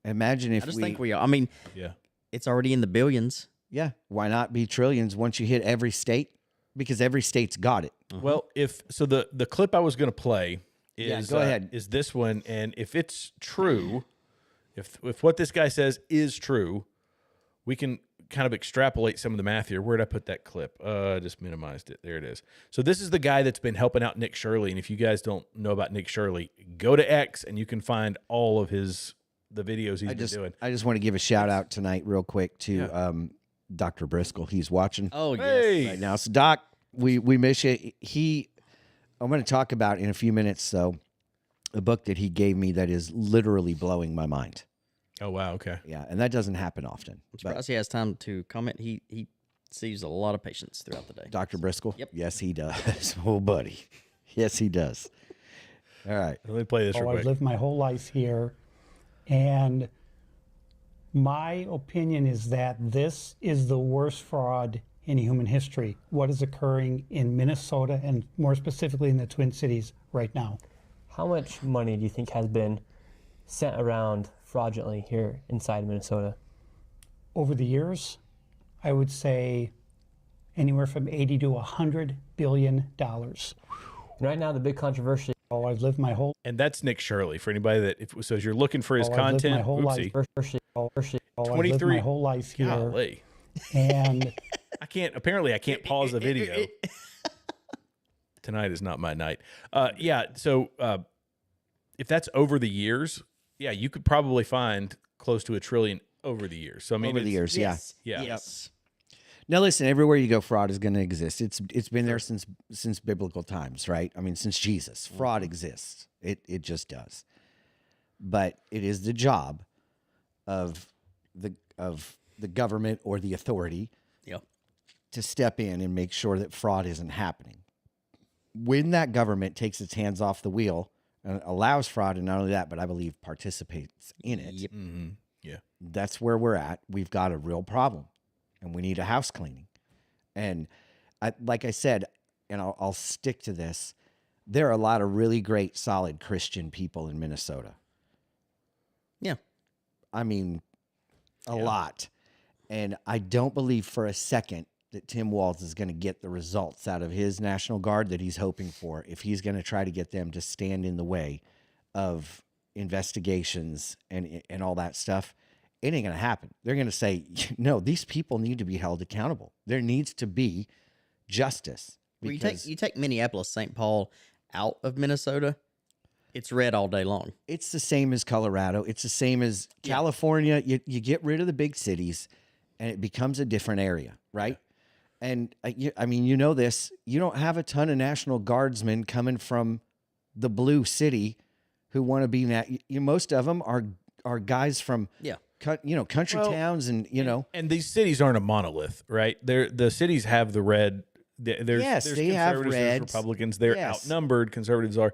Imagine if I just we think we are. I mean, Yeah. it's already in the billions. Yeah, why not be trillions once you hit every state? Because every state's got it. Well, the clip I was going to play is go ahead. is this one, and if it's true, if what this guy says is true, we can kind of extrapolate some of the math here. Where did I put that clip? I just minimized it. There it is. So this is the guy that's been helping out Nick Shirley, and if you guys don't know about Nick Shirley, go to X and you can find all of the videos he's been doing. I just want to give a shout out tonight real quick to Dr. Briscoe. He's watching Oh, Hey! yes. right now. So Doc, we miss you. I'm going to talk about in a few minutes. So a book that he gave me that is literally blowing my mind. Oh, wow. Okay. Yeah, and that doesn't happen often. I'm But surprised he has time to comment. He sees a lot of patients throughout the day. Dr. Briscoe? Yep. Yes, he does. Oh, buddy. Yes, he does. All right. Let me play this real I've quick. lived my whole life here, and my opinion is that this is the worst fraud in human history. What is occurring in Minnesota and more specifically in the Twin Cities right now? How much money do you think has been sent around fraudulently here inside Minnesota? Over the years, I would say anywhere from 80 to 100 billion dollars. Right now, the big controversy. Oh, I've lived my whole And that's Nick Shirley. For anybody that, so as you're looking for his I've lived my content, whole life. oopsie, I've lived 23 my whole life here, golly. and Apparently I can't pause the video. Tonight is not my night. Yeah. So if that's over the years, yeah, you could probably find close to $1 trillion over the years. So I mean, Over the years, yeah. Yeah. Yes. Now, listen, everywhere you go, fraud is going to exist. It's been there since biblical times, right? I mean, since Jesus, fraud exists. It just does. But it is the job of the government or the authority Yep. to step in and make sure that fraud isn't happening. When that government takes its hands off the wheel and allows fraud, and not only that, but I believe participates in it, Yep. Yeah. that's where we're at. We've got a real problem, and we need a house cleaning. And like I said, and I'll stick to this, there are a lot of really great, solid Christian people in Minnesota. Yeah. I mean, a lot. And I don't believe for a second that Tim Walz is going to get the results out of his National Guard that he's hoping for if he's going to try to get them to stand in the way of investigations and all that stuff. It ain't going to happen. They're going to say, no, these people need to be held accountable. There needs to be justice. Well, Because you take Minneapolis, St. Paul out of Minnesota, it's red all day long. it's the same as Colorado. It's the same as California. You get rid of the big cities and it becomes a different area, right? And I mean, you know this. You don't have a ton of National Guardsmen coming from the blue city who want to be most of them are guys from Yeah. country Well, towns and And these cities aren't a monolith, right? The cities have the red. There's Yes, there's they have conservatives, there's reds. Republicans. They're Yes. outnumbered. Conservatives are,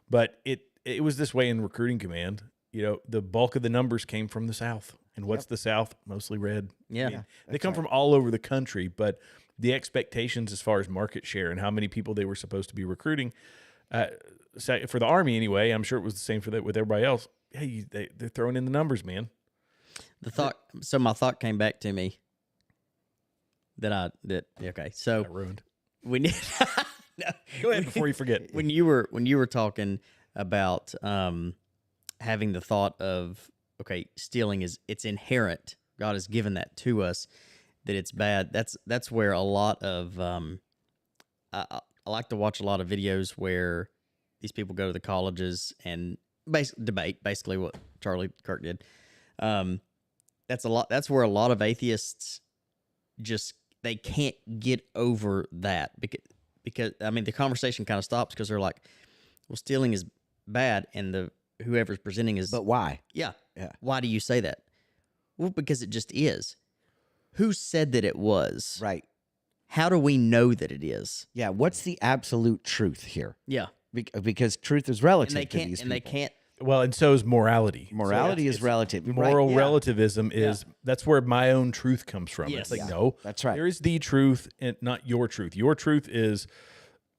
but it was this way in recruiting command. The bulk of the numbers came from the South, and what's the South? Mostly red. Yeah. I mean, they come from all over the country, but the expectations as far as market share and how many people they were supposed to be recruiting, for the Army anyway, I'm sure it was the same with everybody else. Hey, they're throwing in the numbers, man. My thought came back to me okay. So Got ruined. we need Go ahead before you forget. when you were talking about having the thought of stealing it's inherent. God has given that to us, that it's bad. That's where a lot of I like to watch a lot of videos where these people go to the colleges and debate basically what Charlie Kirk did. That's where a lot of atheists just they can't get over that because I mean the conversation kind of stops because they're like, well, stealing is bad, and whoever's presenting is. but why? Yeah. Yeah. Why do you say that? Well, because it just is. Who said that it was? Right. How do we know that it is? Yeah. What's the absolute truth here? Yeah. Because truth is relative And they to can't. these And they people. can't. Well, and so is morality. Morality is it's relative. Moral Right, yeah. relativism is that's where my own truth comes from. Yes. It's like Yeah. no, That's right. There is the truth and not your truth. Your truth is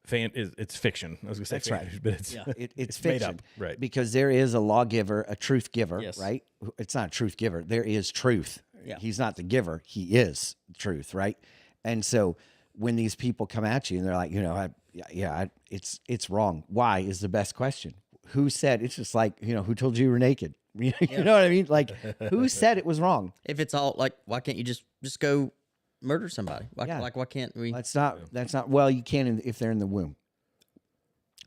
it's fiction. I was gonna say That's right. fantasy, but it's Yeah. It's it's fiction, made up, right? Because there is a lawgiver, a truth giver, Yes. right? It's not a truth giver. There is truth. Yeah. He's not the giver. He is truth, right? And so when these people come at you and they're like, it's wrong. Why is the best question. Who said? It's just like, who told you were naked? You know what I mean? Like, who said it was wrong? If it's all like, why can't you just go murder somebody? Yeah. Why can't we? That's not. Well, you can if they're in the womb,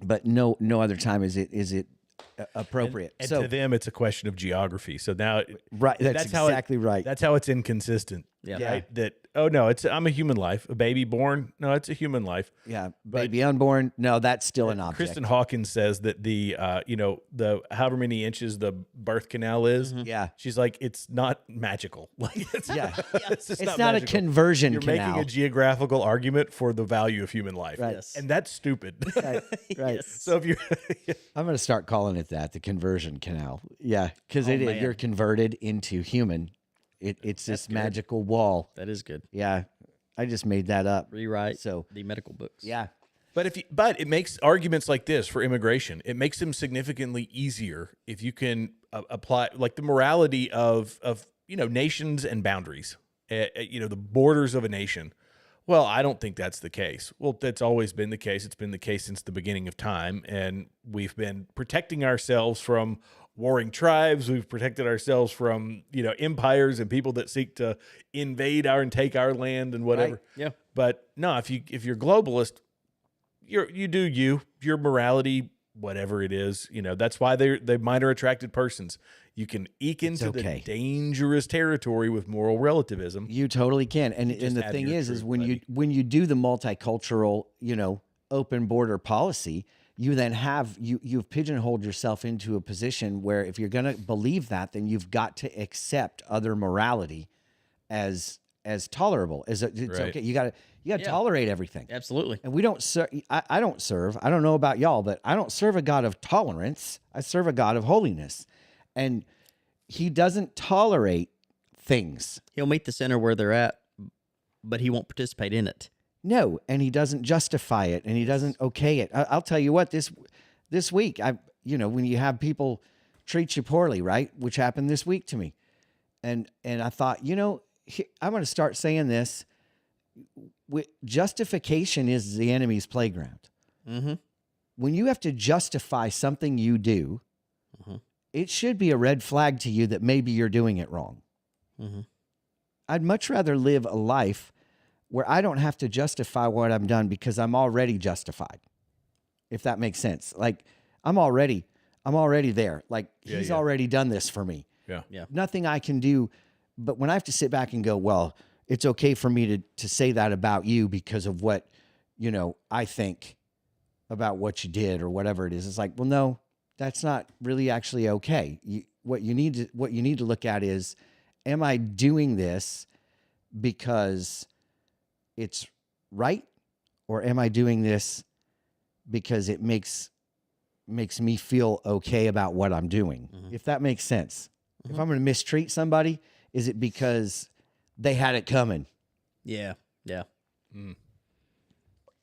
but no other time is it appropriate. And so to them, it's a question of geography. So now, right, that's exactly right. That's how it's inconsistent. Yeah. Right? That I'm a human life. A baby born, no, it's a human life. Yeah, baby unborn. No, that's still an object. Kristen Hawkins says that the however many inches the birth canal is, Yeah. she's like, it's not magical. Like it's, Yeah. it's, just It's not a magical. conversion You're canal. making a geographical argument for the value of human life, Right. Yes. and that's stupid. Right. Right. So if you're I'm going to start calling it that, the conversion canal. Yeah, because man. you're converted into human. It's this magical wall. That is good. Yeah, I just made that up. Rewrite So the medical books. yeah, But it makes arguments like this for immigration. It makes them significantly easier if you can apply like the morality of nations and boundaries. The borders of a nation. Well, I don't think that's the case. Well, that's always been the case. It's been the case since the beginning of time, and we've been protecting ourselves from warring tribes. We've protected ourselves from empires and people that seek to invade and take our land and whatever. Right. Yeah. But no, if you're globalist, your morality, whatever it is, that's why they minor attracted persons. You can eke into okay. the dangerous territory with moral relativism. you totally can. And just the add thing your is truth, when buddy. when you do the multicultural, open border policy, you then you've pigeonholed yourself into a position where if you're going to believe that, then you've got to accept other morality as tolerable. It's Right. okay. You got to tolerate everything. Absolutely. And we don't serve. I don't serve. I don't know about y'all, but I don't serve a God of tolerance. I serve a God of holiness, and He doesn't tolerate things. He'll meet the sinner where they're at, but he won't participate in it. No, and He doesn't justify it, and He doesn't okay it. I'll tell you what. This week, when you have people treat you poorly, right? Which happened this week to me, and I thought, I'm going to start saying this. Justification is the enemy's playground. Mm-hmm. When you have to justify something you do, it should be a red flag to you that maybe you're doing it wrong. Mm-hmm. I'd much rather live a life where I don't have to justify what I've done because I'm already justified. If that makes sense. Like I'm already there. Like He's already done this for me. Yeah. Yeah. Nothing I can do. But when I have to sit back and go, well, it's okay for me to say that about you because of what, I think about what you did or whatever it is. It's like, well, no, that's not really actually okay. What you need to look at is, am I doing this because it's right, or am I doing this because it makes me feel okay about what I'm doing? If that makes sense. If I'm going to mistreat somebody, is it because they had it coming? Yeah. Yeah.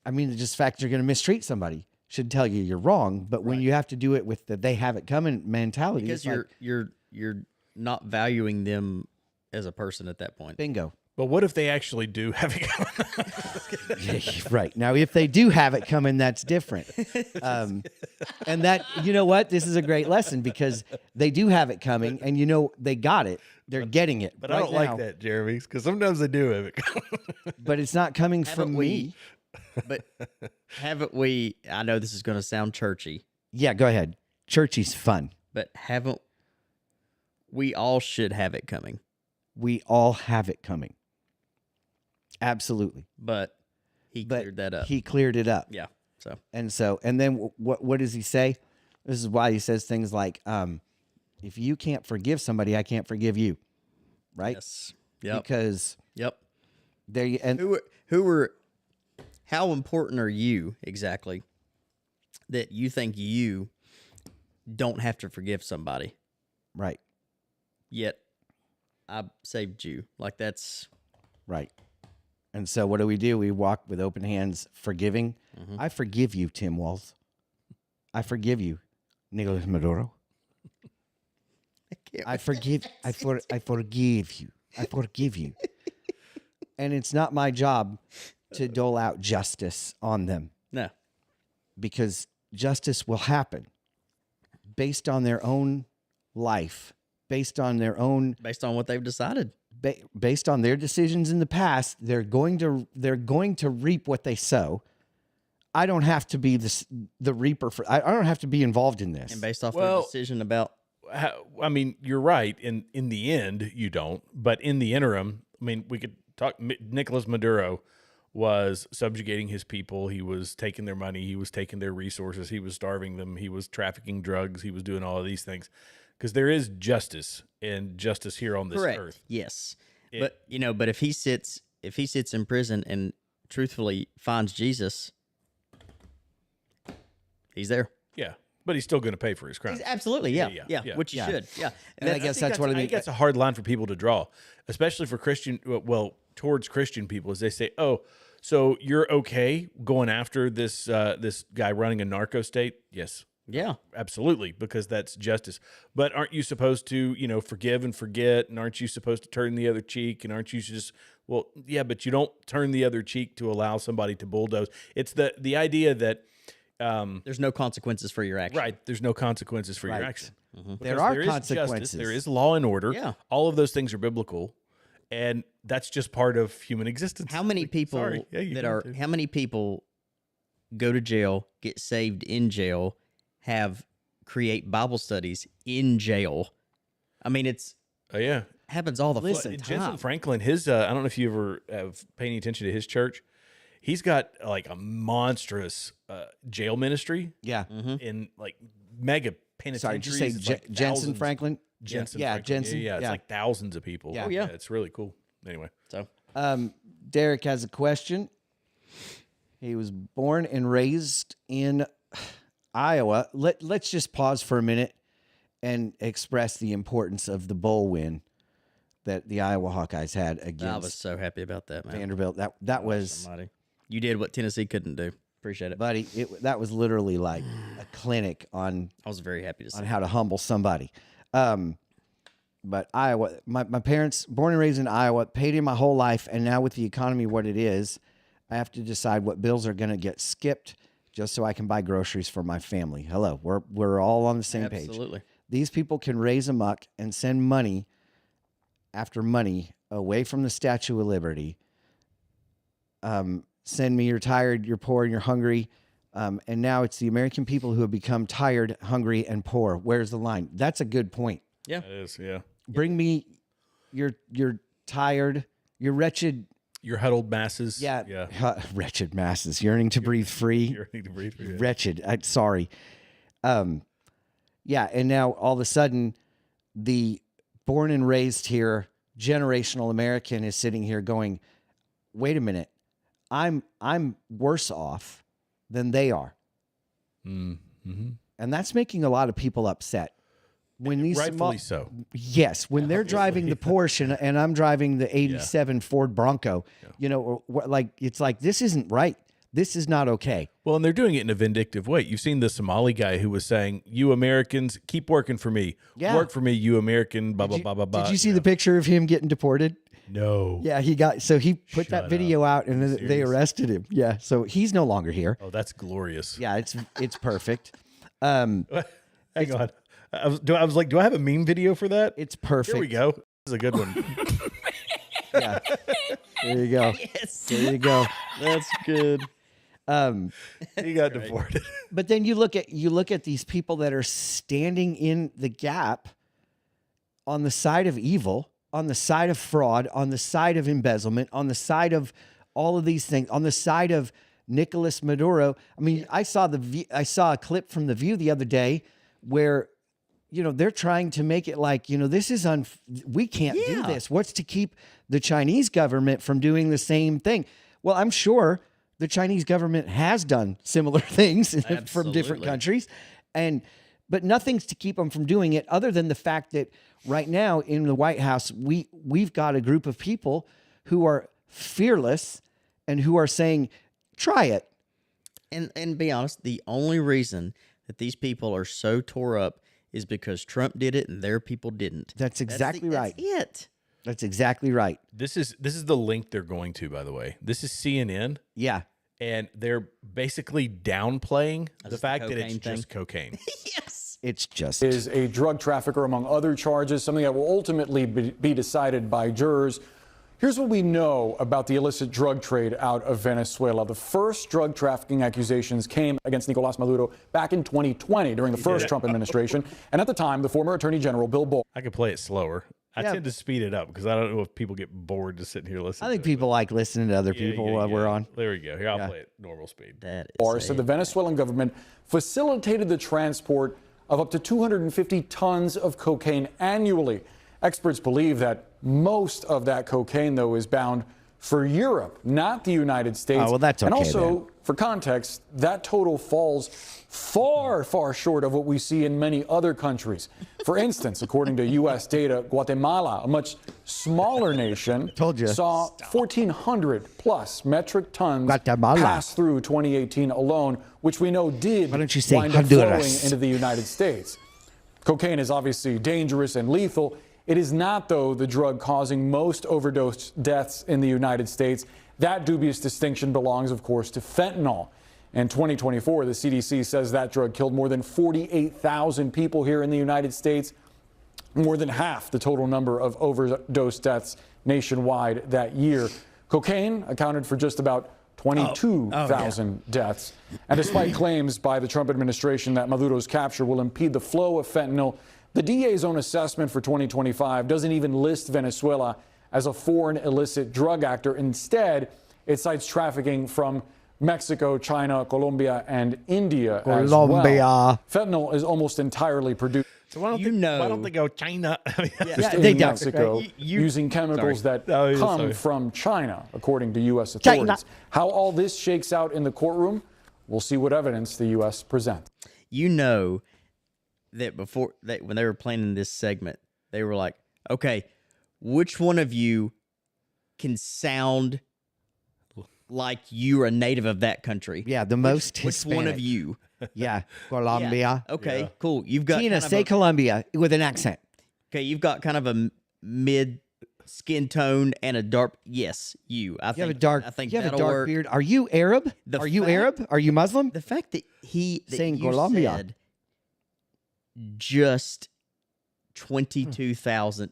I mean, just the fact you're going to mistreat somebody should tell you you're wrong. But when you have to do it with the they have it coming mentality, Because it's you're not valuing them as a person at that point. bingo. But what if they actually do have it? Right. Now, if they do have it coming, that's different. And that, this is a great lesson because they do have it coming and they got it. They're getting it. But I don't like that, Jeremy, because sometimes they do have it. But it's not coming from Haven't we- me. But haven't we? I know this is going to sound churchy, Yeah, go ahead. Churchy's fun. but haven't we all should have it coming? We all have it coming. Absolutely. But he But cleared that up. He cleared it up. Yeah. So And then what does he say? This is why he says things like, if you can't forgive somebody, I can't forgive you. Right? yes. Yep. Because Yep. there you and Who were? How important are you exactly that you think you don't have to forgive somebody, right, yet I saved you? Like that's right. And so what do? We walk with open hands, forgiving. I forgive you, Tim Walz. I forgive you, Nicolas Maduro. I forgive you. I forgive you. And it's not my job to dole out justice on them no. because justice will happen based on their own life, based on their own, Based on what they've decided. based on their decisions in the past. They're going to reap what they sow. I don't have to be the reaper for. I don't have to be involved in this. And based off their Well, decision about I mean, you're right. In the end, you don't. But in the interim, I mean, we could talk. Nicolas Maduro was subjugating his people. He was taking their money. He was taking their resources. He was starving them. He was trafficking drugs. He was doing all of these things. Because there is justice and justice here on this correct. earth. Yes, but but if he sits in prison and truthfully finds Jesus, he's there. Yeah. But he's still going to pay for his crimes. Absolutely, yeah. Which you should, yeah. And I guess that's what I mean. I think that's a hard line for people to draw, especially for towards Christian people, as they say, "Oh, so you're okay going after this this guy running a narco state?" Yes, Yeah. absolutely, because that's justice. But aren't you supposed to, forgive and forget, and aren't you supposed to turn the other cheek, and aren't you just but you don't turn the other cheek to allow somebody to bulldoze. It's the idea that. There's no consequences for your action. Right. There's no consequences for your Right. action. There Because are is consequences. justice, there is law and order. Yeah. All of those things are biblical, and that's just part of human existence. How many people Sorry. Yeah, you can too. how many people go to jail, get saved in jail, create Bible studies in jail? I mean, Oh yeah. happens all the Listen, fucking Jensen time. Franklin, his I don't know if you ever have paid any attention to his church. He's got like a monstrous jail ministry Yeah. in like mega Sorry, penitentiaries. did you say It's like Jensen thousands. Franklin? Jensen. Yeah, Franklin. Jensen. Yeah, it's yeah. like thousands of people. Yeah. Oh, yeah. It's really cool. Anyway. So Derek has a question. He was born and raised in Iowa. Let's just pause for a minute and express the importance of the bowl win that the Iowa Hawkeyes had I was against so happy about that, man. Vanderbilt. That was, Somebody. You did what Tennessee couldn't do. Appreciate it. buddy. That was literally like a clinic on I was very happy to see. on how to humble somebody. But Iowa, my parents, born and raised in Iowa, paid in my whole life, and now with the economy what it is, I have to decide what bills are going to get skipped just so I can buy groceries for my family. Hello, we're all on the same page. Absolutely. These people can raise amok and send money after money away from the Statue of Liberty. Send me, you're tired, you're poor, and you're hungry. And now it's the American people who have become tired, hungry, and poor. Where's the line? That's a good point. Yeah. That is, yeah. Bring me your tired, your wretched, Your huddled masses. yeah, wretched masses yearning to breathe free. You need to breathe. Yeah. Wretched. Sorry. Yeah, and now all of a sudden, the born and raised here generational American is sitting here going, "Wait a minute, I'm worse off than they are," and that's making a lot of people upset. When these Rightfully so. Yes, when they're driving the Porsche and I'm driving the '87 Ford Bronco, it's like this isn't right. This is not okay. Well, and they're doing it in a vindictive way. You've seen the Somali guy who was saying, "You Americans, keep working for me. Yeah. Work for me, you American, blah, blah, blah, blah, blah." Did you see the picture of him getting deported? No. Yeah, he put that video out and then they arrested him. Yeah, so he's no longer here. Oh, that's glorious. Yeah, it's perfect. Hang on. I was like, do I have a meme video for that? It's perfect. Here we go. This is a good one. Yeah. There you go. Yes. There you go. That's good. He got deported. But then you look at these people that are standing in the gap on the side of evil, on the side of fraud, on the side of embezzlement, on the side of all of these things, on the side of Nicolas Maduro. I mean, I saw a clip from The View the other day where they're trying to make it like, this is we can't do this. What's to keep the Chinese government from doing the same thing? Well, I'm sure the Chinese government has done similar things from different countries, but nothing's to keep them from doing it other than the fact that right now in the White House, we've got a group of people who are fearless and who are saying, try it. And be honest, the only reason that these people are so tore up is because Trump did it and their people didn't. That's exactly right. That's it. That's exactly right. This is the link they're going to, by the way. This is CNN, Yeah. and they're basically downplaying the the fact that it's cocaine thing? just cocaine. Yes. It's just Is a drug trafficker, among other charges, something that will ultimately be decided by jurors. Here's what we know about the illicit drug trade out of Venezuela. The first drug trafficking accusations came against Nicolás Maduro back in 2020 during the first Trump administration. And at the time, the former Attorney General Bill Bolton. I could play it slower. I tend to speed it up because I don't know if people get bored just sitting here listening. I think people like listening to other people while we're on. There we go. Here, I'll play it normal speed. That Barr is said the Venezuelan government facilitated the transport of up to 250 tons of cocaine annually. Experts believe that most of that cocaine, though, is bound for Europe, not the United States. Oh, well, that's okay. And also, then. for context, that total falls far, far short of what we see in many other countries. For instance, according to U.S. data, Guatemala, a much smaller nation, saw 1,400 plus metric tons pass through 2018 alone, which we know did Why don't you say wind up flowing Honduras? into the United States. Cocaine is obviously dangerous and lethal. It is not, though, the drug causing most overdose deaths in the United States. That dubious distinction belongs, of course, to fentanyl. In 2024, the CDC says that drug killed more than 48,000 people here in the United States, more than half the total number of overdose deaths nationwide that year. Cocaine accounted for just about 22,000 deaths. And despite claims by the Trump administration that Maduro's capture will impede the flow of fentanyl, the DA's own assessment for 2025 doesn't even list Venezuela as a foreign illicit drug actor. Instead, it cites trafficking from Mexico, China, Colombia, and India as well. Fentanyl is almost entirely produced. So why don't they go China? In Mexico, using chemicals that come from China, according to U.S. authorities. How all this shakes out in the courtroom, we'll see what evidence the U.S. presents. You know that before when they were planning this segment, they were like, okay, which one of you can sound like you're a native of that country? Yeah, the most Which Hispanic. one of you? Yeah, Colombia. Yeah. Okay, cool. You've got Tina, kind of say Colombia with an accent. Okay, you've got kind of a mid skin tone and a dark. Yes, you. I You think have a dark. I think you have a that'll dark work. beard. Are you Arab? Are you Arab? Are you Muslim? The fact that Saying you Colombia. said just 22,000.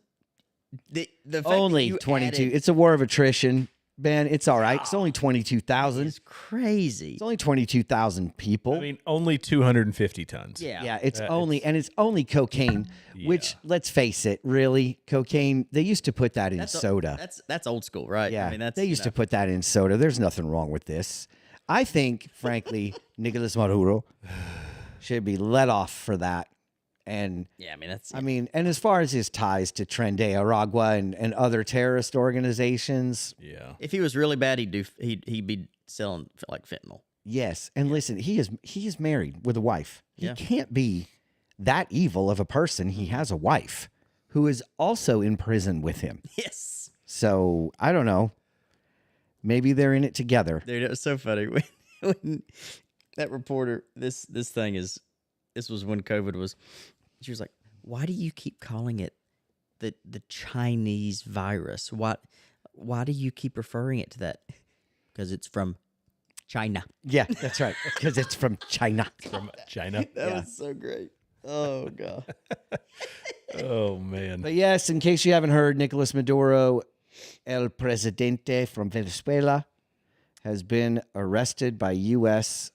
The fact that Only you 22. added It's a war of attrition, Ben. It's all right. It's only 22,000. is crazy. It's only 22,000 people. I mean, only 250 tons. Yeah, it's only cocaine, which, let's face it, really, cocaine, they used to put that in soda. That's old school, right? Yeah, I mean, that's, they used to put that in soda. There's nothing wrong with this. I think, frankly, Nicolás Maduro should be let off for that. And yeah, I mean, that's. I mean, and as far as his ties to Tren de Aragua and other terrorist organizations, if he was really bad, he'd be selling like fentanyl. yes. And listen, he is married with a wife. He Yeah. can't be that evil of a person. He has a wife who is also in prison with him. Yes. So I don't know. Maybe they're in it together. Dude, it was so funny when that reporter. This was when COVID was. She was like, "Why do you keep calling it the Chinese virus? Why do you keep referring it to that? Because it's from China." Yeah, that's right. Because it's from China. From China. That was so great. Oh god. Oh man. But yes, in case you haven't heard, Nicolás Maduro, El Presidente from Venezuela, has been arrested by U.S.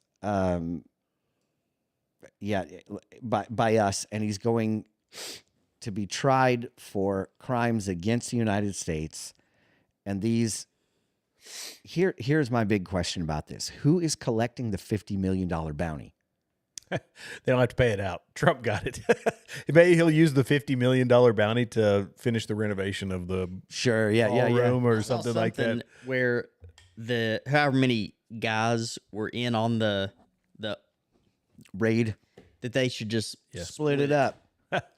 By us, and he's going to be tried for crimes against the United States. And here's my big question about this: who is collecting the $50 million bounty? They don't have to pay it out. Trump got it. Maybe he'll use the $50 million bounty to finish the renovation of the ballroom or something like that. Where however many guys were in on the raid, that they should just split it up.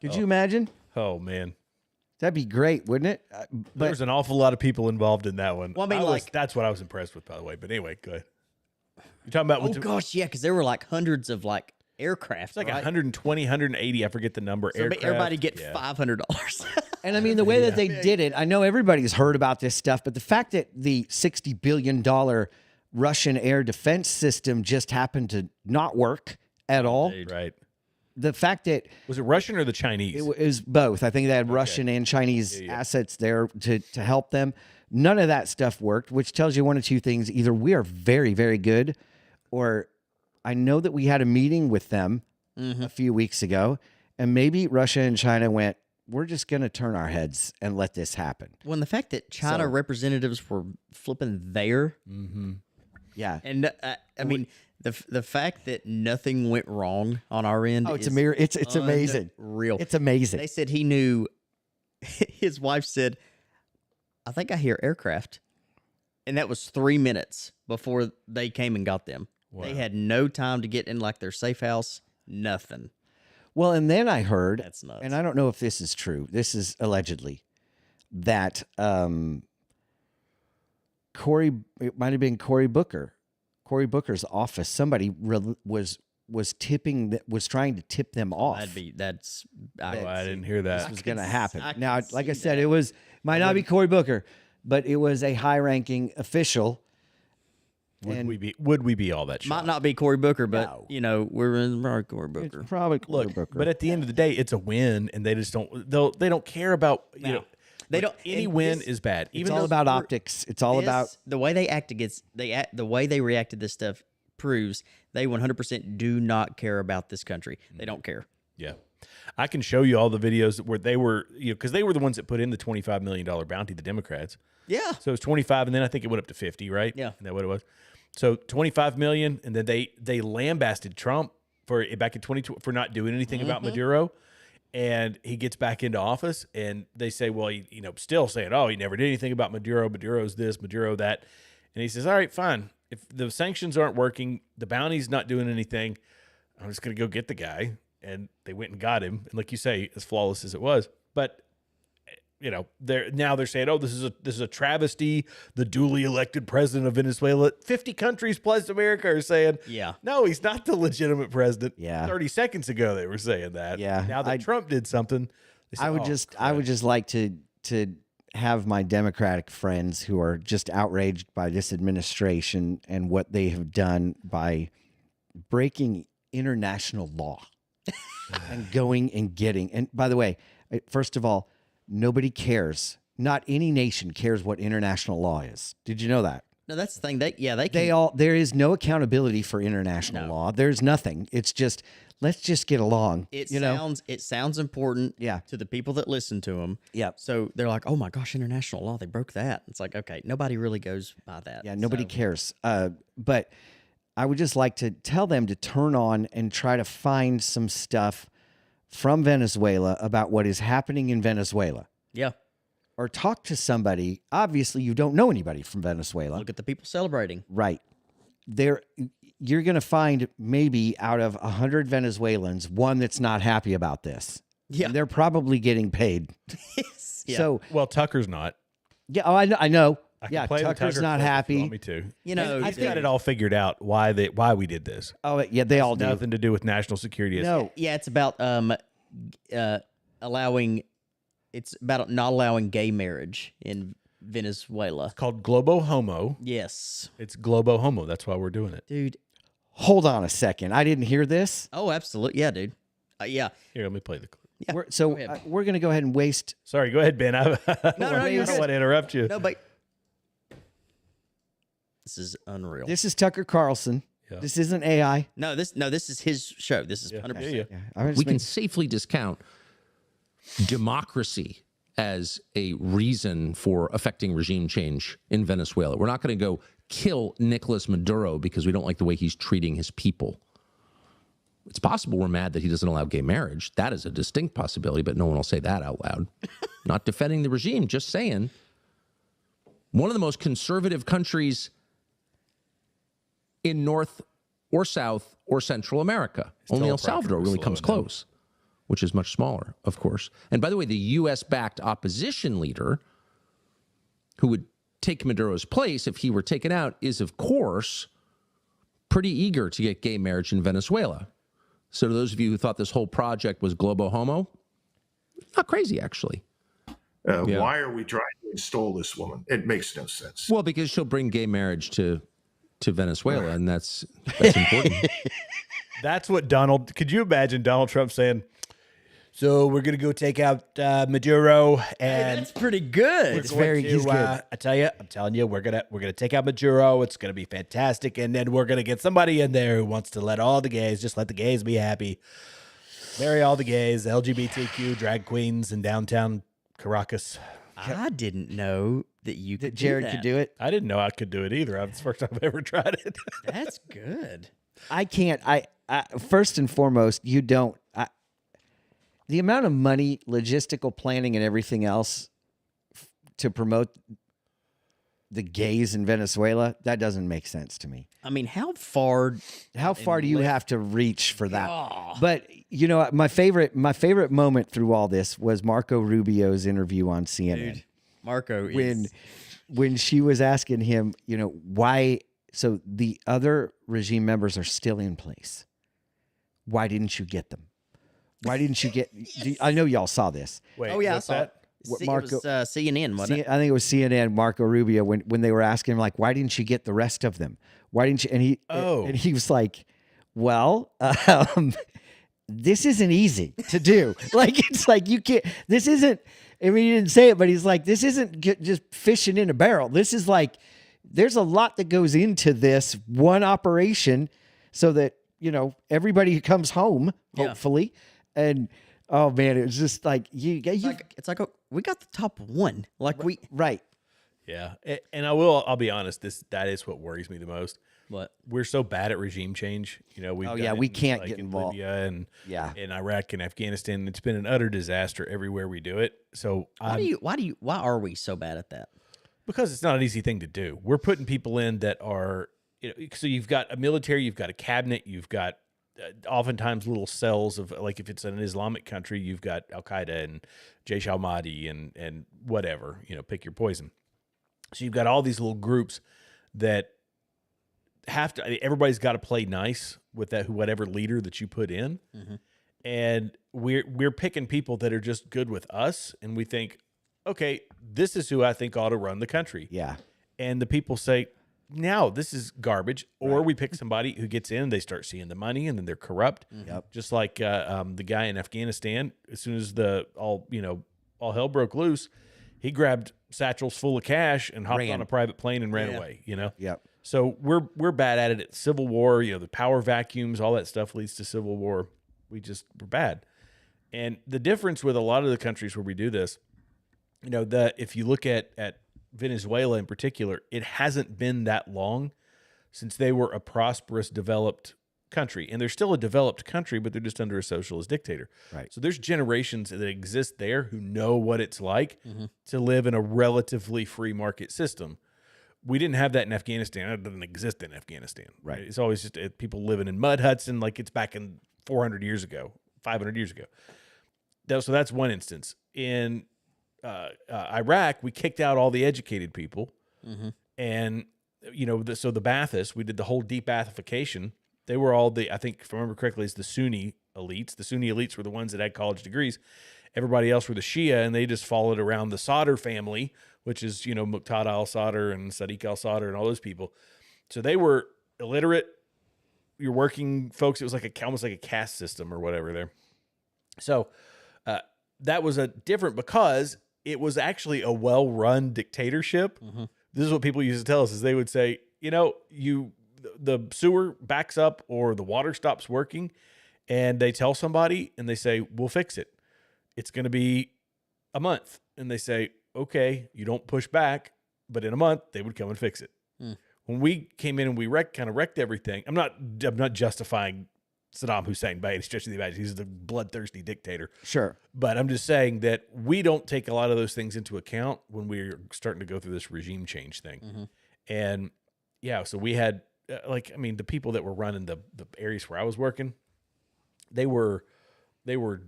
Could you imagine? Oh man, that'd be great, wouldn't it? But there's an awful lot of people involved in that one. Well, I mean, that's what I was impressed with, by the way. But anyway, go ahead. You're talking about gosh, yeah, because there were like hundreds of like aircraft. It's like right? 120, 180. I forget the number. So aircraft. everybody get $500. And I mean, the way that they did it, I know everybody's heard about this stuff, but the fact that the $60 billion Russian air defense system just happened to not work at all. Right. the fact that Was it Russian or the Chinese? it was both. I think they had Russian and Chinese assets there to help them. None of that stuff worked, which tells you one of two things. Either we are very, very good, or I know that we had a meeting with them a few weeks ago, and maybe Russia and China went, we're just going to turn our heads and let this happen. Well, and the fact that China representatives were flipping there, Yeah. and I mean, the fact that nothing went wrong on our end. Oh, it's is it's amazing. Real. It's amazing. They said he knew. His wife said, "I think I hear aircraft," and that was 3 minutes before they came and got them. Wow. They had no time to get in like their safe house. Nothing. Well, and then I heard, That's nuts. and I don't know if this is true. This is allegedly that it might have been Cory Booker's office. Somebody was trying to tip them off. I didn't hear that. This was going to happen. I Now, can like I see said, that. it might not be Cory Booker, but it was a high-ranking official. Would we be all that shocked? Might not be Cory Booker, but No. we're in Cory Booker. It's probably Cory Look, Booker. but at the end of the day, it's a win, and they just don't. They don't care about They don't. Any and win this- is bad. it's Even all though about optics. It's all about the way they act against the way they react to this stuff proves they 100% do not care about this country. They don't care. Yeah. I can show you all the videos where they were, because they were the ones that put in the $25 million bounty, the Democrats. Yeah. So it was 25, and then I think it went up to 50, right? Yeah. Isn't that what it was? So 25 million, and then they lambasted Trump back in 2020 for not doing anything about Maduro, and he gets back into office, and they say, well, he, still saying, oh, he never did anything about Maduro. Maduro's this, Maduro that, and he says, all right, fine. If the sanctions aren't working, the bounty's not doing anything, I'm just going to go get the guy. And they went and got him. And like you say, as flawless as it was, but they're saying, oh, this is a travesty. The duly elected president of Venezuela, 50 countries plus America are saying, Yeah. no, he's not the legitimate president. Yeah. 30 seconds ago they were saying that. Yeah. Now that Trump did something, they say, I would just like to have my Democratic friends who are just outraged by this administration and what they have done by breaking international law and going and getting. And by the way, first of all, nobody cares. Not any nation cares what international law is. Did you know that? No, that's the thing. They can. There is no accountability for international law. There's nothing. It's just let's just get along. It know? sounds important. Yeah. To the people that listen to them. Yep. So they're like, oh my gosh, international law, they broke that. It's like, okay, nobody really goes by that. Yeah, nobody So- cares. But I would just like to tell them to turn on and try to find some stuff from Venezuela about what is happening in Venezuela. Yeah. Or talk to somebody. Obviously, you don't know anybody from Venezuela. Look at the people celebrating. Right. You're going to find maybe out of 100 Venezuelans, one that's not happy about this. Yeah. And they're probably getting paid. Yeah. So, well, Tucker's not. yeah, I know. I can Yeah, play the Tucker's Tucker not clip if you happy. want me to. He's He's got it all figured out why we did this. Oh, yeah, they all do. Nothing to do with national security. No. Yeah, it's about allowing. It's about not allowing gay marriage in Venezuela. It's called Globo Homo. Yes, It's Globo Homo. That's why we're doing it. dude. Hold on a second. I didn't hear this. Oh, absolutely. Yeah, dude. Yeah. Here, let me play the clip. Yeah. So go ahead. we're going to go ahead and waste. Sorry, go ahead, Ben. I no, you're don't good. want to interrupt you. No, but this is unreal. This is Tucker Carlson. Yeah. This isn't AI. No, this is his show. This is 100%. Yeah. I was We can making- safely discount democracy as a reason for affecting regime change in Venezuela. We're not going to go kill Nicolas Maduro because we don't like the way he's treating his people. It's possible we're mad that he doesn't allow gay marriage. That is a distinct possibility, but no one will say that out loud. Not defending the regime, just saying. One of the most conservative countries in North or South or Central America. Only El Salvador really comes close, which is much smaller, of course. And by the way, the U.S.-backed opposition leader who would take Maduro's place if he were taken out is, of course, pretty eager to get gay marriage in Venezuela. So to those of you who thought this whole project was Globo Homo, not crazy, actually. Why are we trying to install this woman? It makes no sense. Well, because she'll bring gay marriage to Venezuela, and that's important. That's what Donald. Could you imagine Donald Trump saying, "So we're gonna go take out Maduro, and That's pretty good. It's very he's good. I'm telling you, we're gonna take out Maduro. It's gonna be fantastic, and then we're gonna get somebody in there who wants to let all the gays, just let the gays be happy, marry all the gays, LGBTQ drag queens in downtown Caracas." I didn't know that you could Jared do that. could do it. I didn't know I could do it either. It's the first time I've ever tried it. That's good. I can't. I first and foremost, you don't. The amount of money, logistical planning, and everything else to promote the gays in Venezuela, that doesn't make sense to me. I mean, how far do you have to reach for that? But you know, my favorite moment through all this was Marco Rubio's interview on CNN. Dude, Marco is... when she was asking him, you know, why. So the other regime members are still in place. Why didn't you get them? Why didn't you get? I know y'all saw this. Wait, Oh yeah, I what's saw that? it. Marco- It was CNN, wasn't it? I think it was CNN, Marco Rubio, when they were asking him, like, why didn't you get the rest of them? Why didn't you? And he was like, well, this isn't easy to do. Like, it's like, you can't, this isn't, I mean, he didn't say it, but he's like, this isn't just fishing in a barrel. This is like, there's a lot that goes into this one operation so that, you know, everybody comes home, hopefully. And, oh man, it was just like, It's like we got the top one. Like right. Yeah, and I'll be honest. That is what worries me the most. What? We're so bad at regime change. You know, we can't get involved. In Libya and in Iraq and Afghanistan. It's been an utter disaster everywhere we do it. So why are we so bad at that? Because it's not an easy thing to do. We're putting people in that are, you know, so you've got a military, you've got a cabinet, you've got oftentimes little cells of, like, if it's an Islamic country, you've got Al Qaeda and Jaish al-Mahdi and whatever, you know, pick your poison. So you've got all these little groups that have to, everybody's got to play nice with that, whatever leader that you put in. Mm-hmm. And we're picking people that are just good with us. And we think, okay, this is who I think ought to run the country. Yeah. And the people say, no, this is garbage. Or we pick somebody who gets in, they start seeing the money, and then they're corrupt. Yep. Just like the guy in Afghanistan, as soon as all hell broke loose, he grabbed satchels full of cash and hopped on a private plane and ran away, you know? Yep. So we're bad at it. Civil war, you know, the power vacuums, all that stuff leads to civil war. We're bad. And the difference with a lot of the countries where we do this, you know, if you look at Venezuela in particular, it hasn't been that long since they were a prosperous, developed country. And they're still a developed country, but they're just under a socialist dictator. Right. So there's generations that exist there who know what it's like to live in a relatively free market system. We didn't have that in Afghanistan. It doesn't exist in Afghanistan. Right. It's always just people living in mud huts, and like it's back in 400 years ago, 500 years ago. So that's one instance. In Iraq, we kicked out all the educated people, and you know, so the Baathists, we did the whole de-Baathification. They were all I think, if I remember correctly, it's the Sunni elites. The Sunni elites were the ones that had college degrees. Everybody else were the Shia, and they just followed around the Sadr family, which is, you know, Muqtada al-Sadr and Sadiq al-Sadr and all those people. So they were illiterate. Your working folks, it was like almost like a caste system or whatever there. So that was different because it was actually a well-run dictatorship. This is what people used to tell us, is they would say, you know, the sewer backs up or the water stops working, and they tell somebody and they say, we'll fix it. It's going to be a month. And they say, okay, you don't push back, but in a month they would come and fix it. When we came in and we kind of wrecked everything, I'm not justifying Saddam Hussein by any stretch of the imagination. He's the bloodthirsty dictator. Sure. But I'm just saying that we don't take a lot of those things into account when we're starting to go through this regime change thing. And yeah, so we had, the people that were running the areas where I was working, they were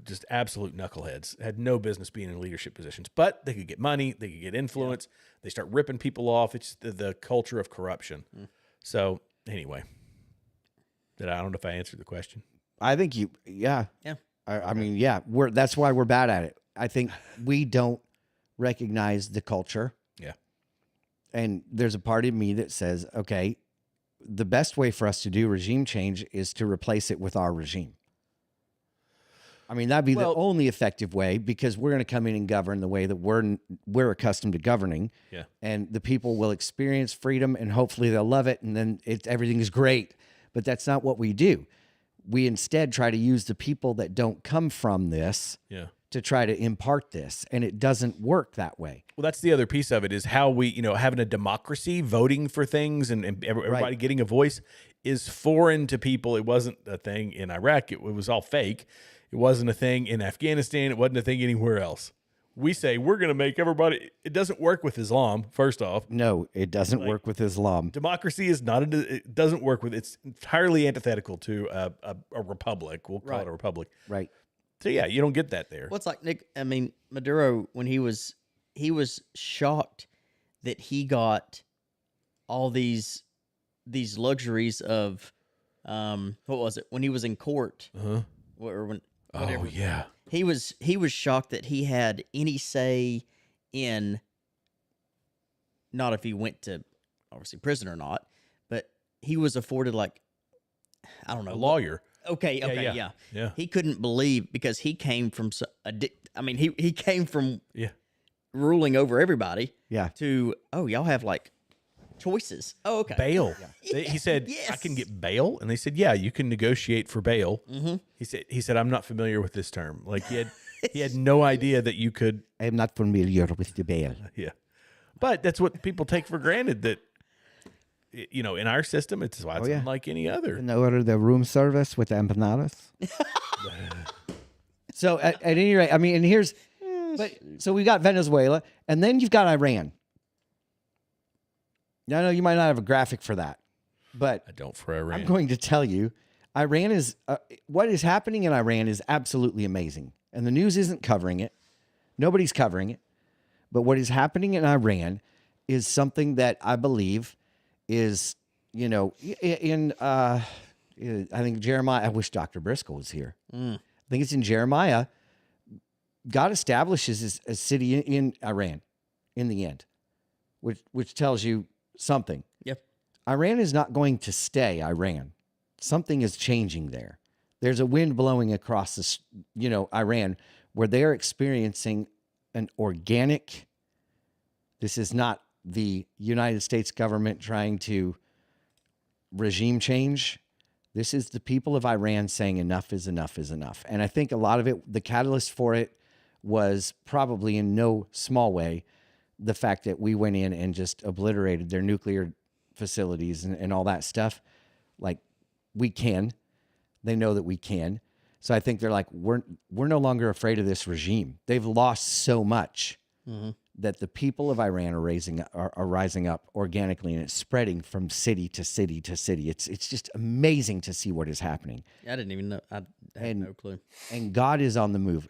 just absolute knuckleheads, had no business being in leadership positions, but they could get money, they could get influence. They start ripping people off. It's the culture of corruption. So anyway, I don't know if I answered the question. I think yeah. I mean, yeah, that's why we're bad at it. I think we don't recognize the culture. Yeah. And there's a part of me that says, okay, the best way for us to do regime change is to replace it with our regime. I mean, that'd be the only effective way, because we're going to come in and govern the way that we're accustomed to governing. Yeah. And the people will experience freedom, and hopefully they'll love it, and then everything is great. But that's not what we do. We instead try to use the people that don't come from this to try to impart this, and it doesn't work that way. Well, that's the other piece of it, is how we, having a democracy, voting for things, and everybody getting a voice is foreign to people. It wasn't a thing in Iraq. It was all fake. It wasn't a thing in Afghanistan. It wasn't a thing anywhere else. We say we're going to make everybody. It doesn't work with Islam. First off, no, it doesn't work with Islam. Democracy is not. It doesn't work with. It's entirely antithetical to a republic. We'll call it a republic. Right. So yeah, you don't get that there. What's like Nick? I mean, Maduro, when he was shocked that he got all these luxuries of what was it when he was in court or when. Whatever. Oh yeah, he was shocked that he had any say in, not if he went to obviously prison or not, but he was afforded, like, I don't know, a lawyer. Okay, yeah. He couldn't believe, because he came from he came from ruling over everybody. Yeah. To y'all have like choices. Oh, okay. Bail. He said, I can get bail. And they said, yeah, you can negotiate for bail. Mm-hmm. He said, I'm not familiar with this term. Like he had no idea that you could. I'm not familiar with the bail. Yeah. But that's what people take for granted, that, in our system, it's unlike any other. And order the room service with empanadas. So at any rate, I mean, and so we got Venezuela, and then you've got Iran. Now, I know you might not have a graphic for that, but I don't for Iran. I'm going to tell you, Iran is what is happening in Iran is absolutely amazing, and the news isn't covering it. Nobody's covering it, but what is happening in Iran is something that I believe is, I think Jeremiah. I wish Dr. Briscoe was here. I think it's in Jeremiah. God establishes a city in Iran, in the end, which tells you something. Yep. Iran is not going to stay Iran. Something is changing there. There's a wind blowing across this, Iran, where they are experiencing an organic. This is not the United States government trying to regime change. This is the people of Iran saying enough is enough is enough. And I think a lot of it, the catalyst for it was probably in no small way the fact that we went in and just obliterated their nuclear facilities and all that stuff. Like, we can. They know that we can. So I think they're like, we're no longer afraid of this regime. They've lost so much that the people of Iran are rising up organically, and it's spreading from city to city to city. It's just amazing to see what is happening. I didn't even know. I had no clue. And God is on the move.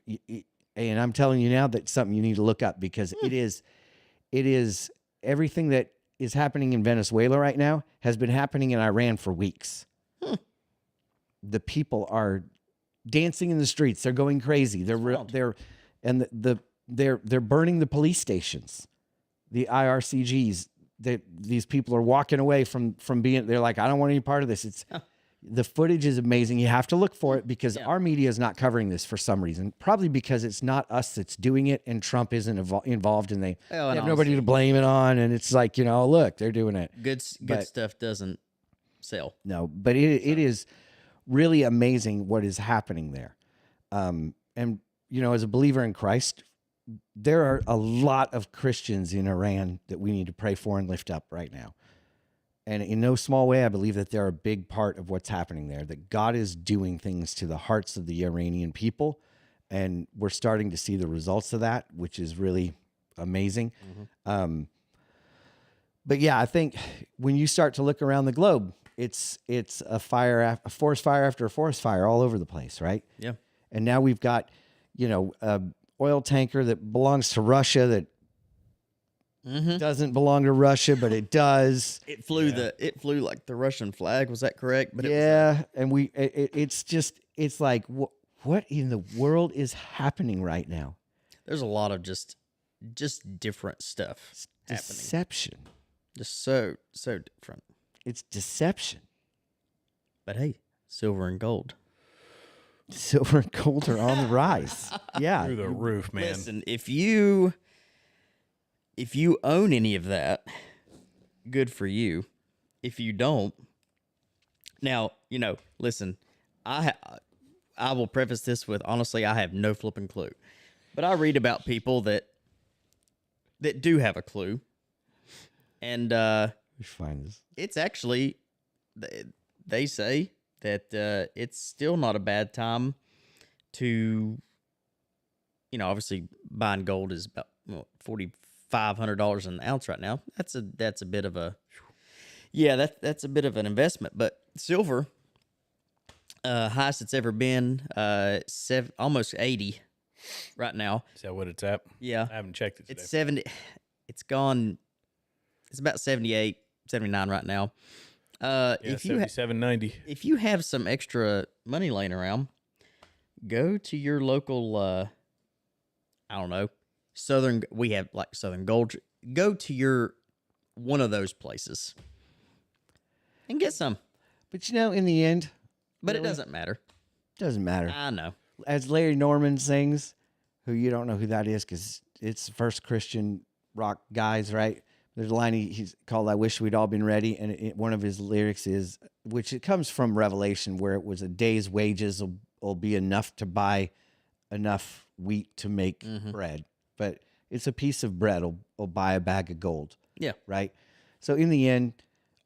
And I'm telling you now, that's something you need to look up, because it is everything that is happening in Venezuela right now has been happening in Iran for weeks. The people are dancing in the streets. They're going crazy. They're burning the police stations, the IRCGs. These people are walking away from being. They're like, I don't want any part of this. The footage is amazing. You have to look for it, because our media is not covering this for some reason. Probably because it's not us that's doing it, and Trump isn't involved, and they have nobody to blame it on. And it's like, look, they're doing it. Good stuff doesn't sell. No, but it is really amazing what is happening there. And as a believer in Christ, there are a lot of Christians in Iran that we need to pray for and lift up right now. And in no small way, I believe that they're a big part of what's happening there, that God is doing things to the hearts of the Iranian people. And we're starting to see the results of that, which is really amazing. But yeah, I think when you start to look around the globe, it's a forest fire after a forest fire all over the place, right? Yeah. And now we've got, a oil tanker that belongs to Russia that doesn't belong to Russia, but it does. It flew like the Russian flag. Was that correct? But and it's like, what in the world is happening right now? There's a lot of just different stuff happening. Deception. Just so different. It's deception. But hey, silver and gold. Silver and gold are on the rise. Yeah. Through the roof, man. Listen, if you own any of that, good for you. If you don't, now, listen, I will preface this with, honestly, I have no flipping clue. But I read about people that do have a clue. And Find this. it's actually, they say that it's still not a bad time to, obviously buying gold is about $4,500 an ounce right now. That's a bit of a, that's a bit of an investment. But silver, highest it's ever been, almost 80 right now. Is that what it's at? Yeah. I haven't checked it today. It's 70. It's gone. It's about 78, 79 right now. If you 77.90. if you have some extra money laying around, go to your local, I don't know, we have like Southern Gold. Go to one of those places and get some. But in the end, But it doesn't matter. doesn't matter. I know. As Larry Norman sings, who you don't know who that is because it's the first Christian rock guys, right? There's a line he's called "I Wish We'd All Been Ready," and one of his lyrics is, which it comes from Revelation, where it was a day's wages will be enough to buy enough wheat to make bread, but it's a piece of bread will buy a bag of gold. Yeah. Right. So in the end,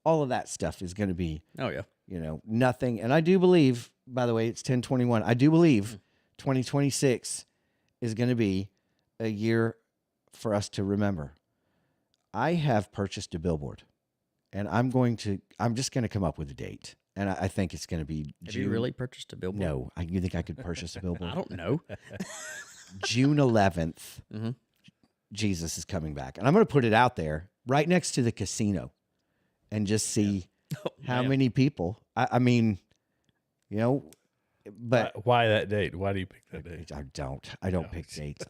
all of that stuff is going to be, Oh yeah. nothing. And I do believe, by the way, it's 10/21. I do believe 2026 is going to be a year for us to remember. I have purchased a billboard, and I'm just going to come up with a date. And I think it's going to be Have June. you really purchased a billboard? No. You think I could purchase a billboard? I don't know. June 11th, Jesus is coming back. And I'm going to put it out there right next to the casino and just see how many people. I mean, but Why that date? Why do you pick that date? I don't pick dates.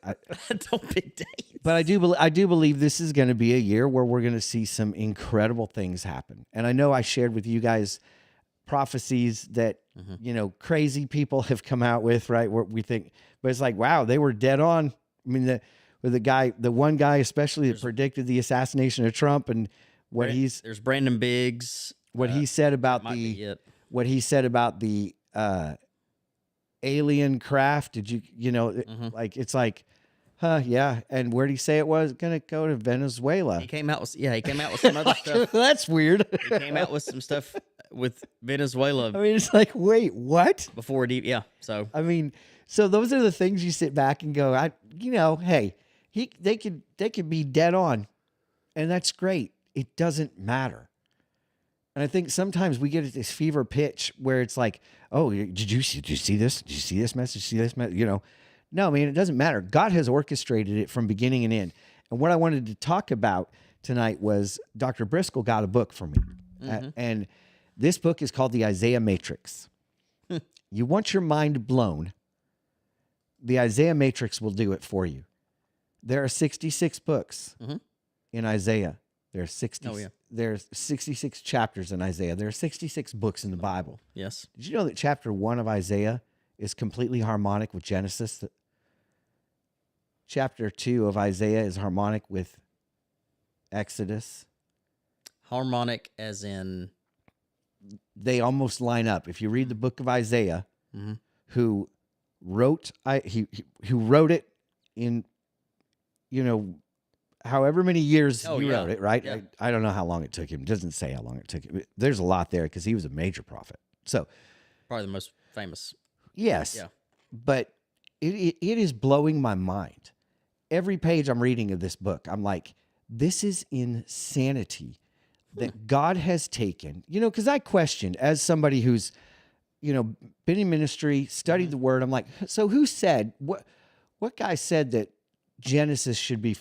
Don't pick dates. But I do believe this is going to be a year where we're going to see some incredible things happen. And I know I shared with you guys prophecies that crazy people have come out with, right? Where we think, but it's like, wow, they were dead on. I mean, the one guy especially that predicted the assassination of Trump and there's Brandon Biggs. What he said about the alien craft. Did you like it's like, yeah. And where did he say it was gonna go to Venezuela? He came out with some other stuff. That's weird. He came out with some stuff with Venezuela. I mean, it's like, wait, what? Before yeah. So I mean, so those are the things you sit back and go, hey, they could be dead on, and that's great. It doesn't matter. And I think sometimes we get at this fever pitch where it's like, oh, did you see this? Did you see this message? See this message? No, man, it doesn't matter. God has orchestrated it from beginning and end. And what I wanted to talk about tonight was Dr. Briscoe got a book for me. And this book is called The Isaiah Matrix. You want your mind blown, the Isaiah Matrix will do it for you. There are 66 books in Isaiah. There's 66 chapters in Isaiah. There are 66 books in the Bible. Yes. Did you know that chapter 1 of Isaiah is completely harmonic with Genesis? Chapter 2 of Isaiah is harmonic with Exodus. Harmonic as in? They almost line up. If you read the book of Isaiah, who wrote it in, however many years he wrote it, right? Yeah. I don't know how long it took him. It doesn't say how long it took him. There's a lot there because he was a major prophet. So Probably the most famous. yes, Yeah. but it is blowing my mind. Every page I'm reading of this book, I'm like, this is insanity that God has taken, because I questioned as somebody who's, been in ministry, studied the word. I'm like, so who said what guy said that Genesis should be,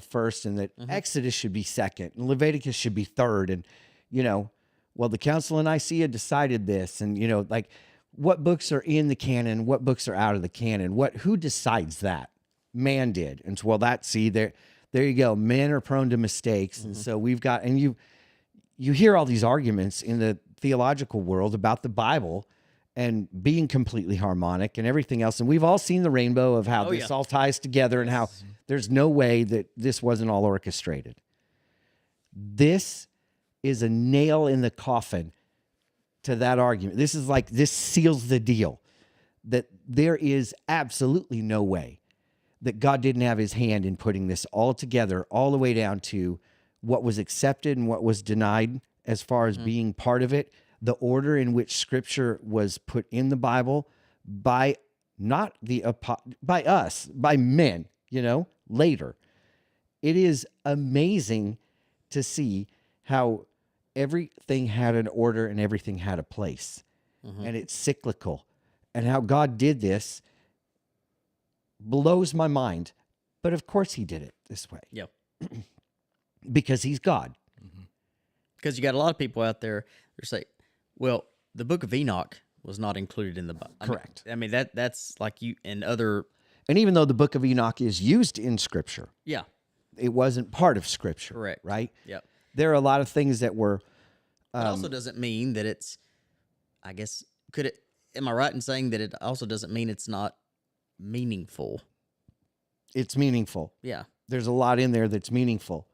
first and that Exodus should be second and Leviticus should be third. And, well, the Council in Nicaea decided this and, like what books are in the canon, what books are out of the canon, who decides that? Man did. And so, well, there you go. Men are prone to mistakes. And so we've got, and you hear all these arguments in the theological world about the Bible and being completely harmonic and everything else. And we've all seen the rainbow of how this all ties together and how there's no way that this wasn't all orchestrated. This is a nail in the coffin to that argument. This is like, this seals the deal that there is absolutely no way that God didn't have his hand in putting this all together, all the way down to what was accepted and what was denied as far as being part of it, the order in which scripture was put in the Bible by not the by us, by men, later. It is amazing to see how everything had an order and everything had a place. And it's cyclical. And how God did this blows my mind. But of course he did it this way. Yep. Because he's God. Because you got a lot of people out there that say, well, the book of Enoch was not included in the Bible. Correct. I mean that's like you and other. And even though the book of Enoch is used in scripture. Yeah. It wasn't part of scripture. Correct. Right? Yep. There are a lot of things that were. It also doesn't mean that it's, I guess, am I right in saying that it also doesn't mean it's not meaningful? It's meaningful. Yeah. There's a lot in there that's meaningful.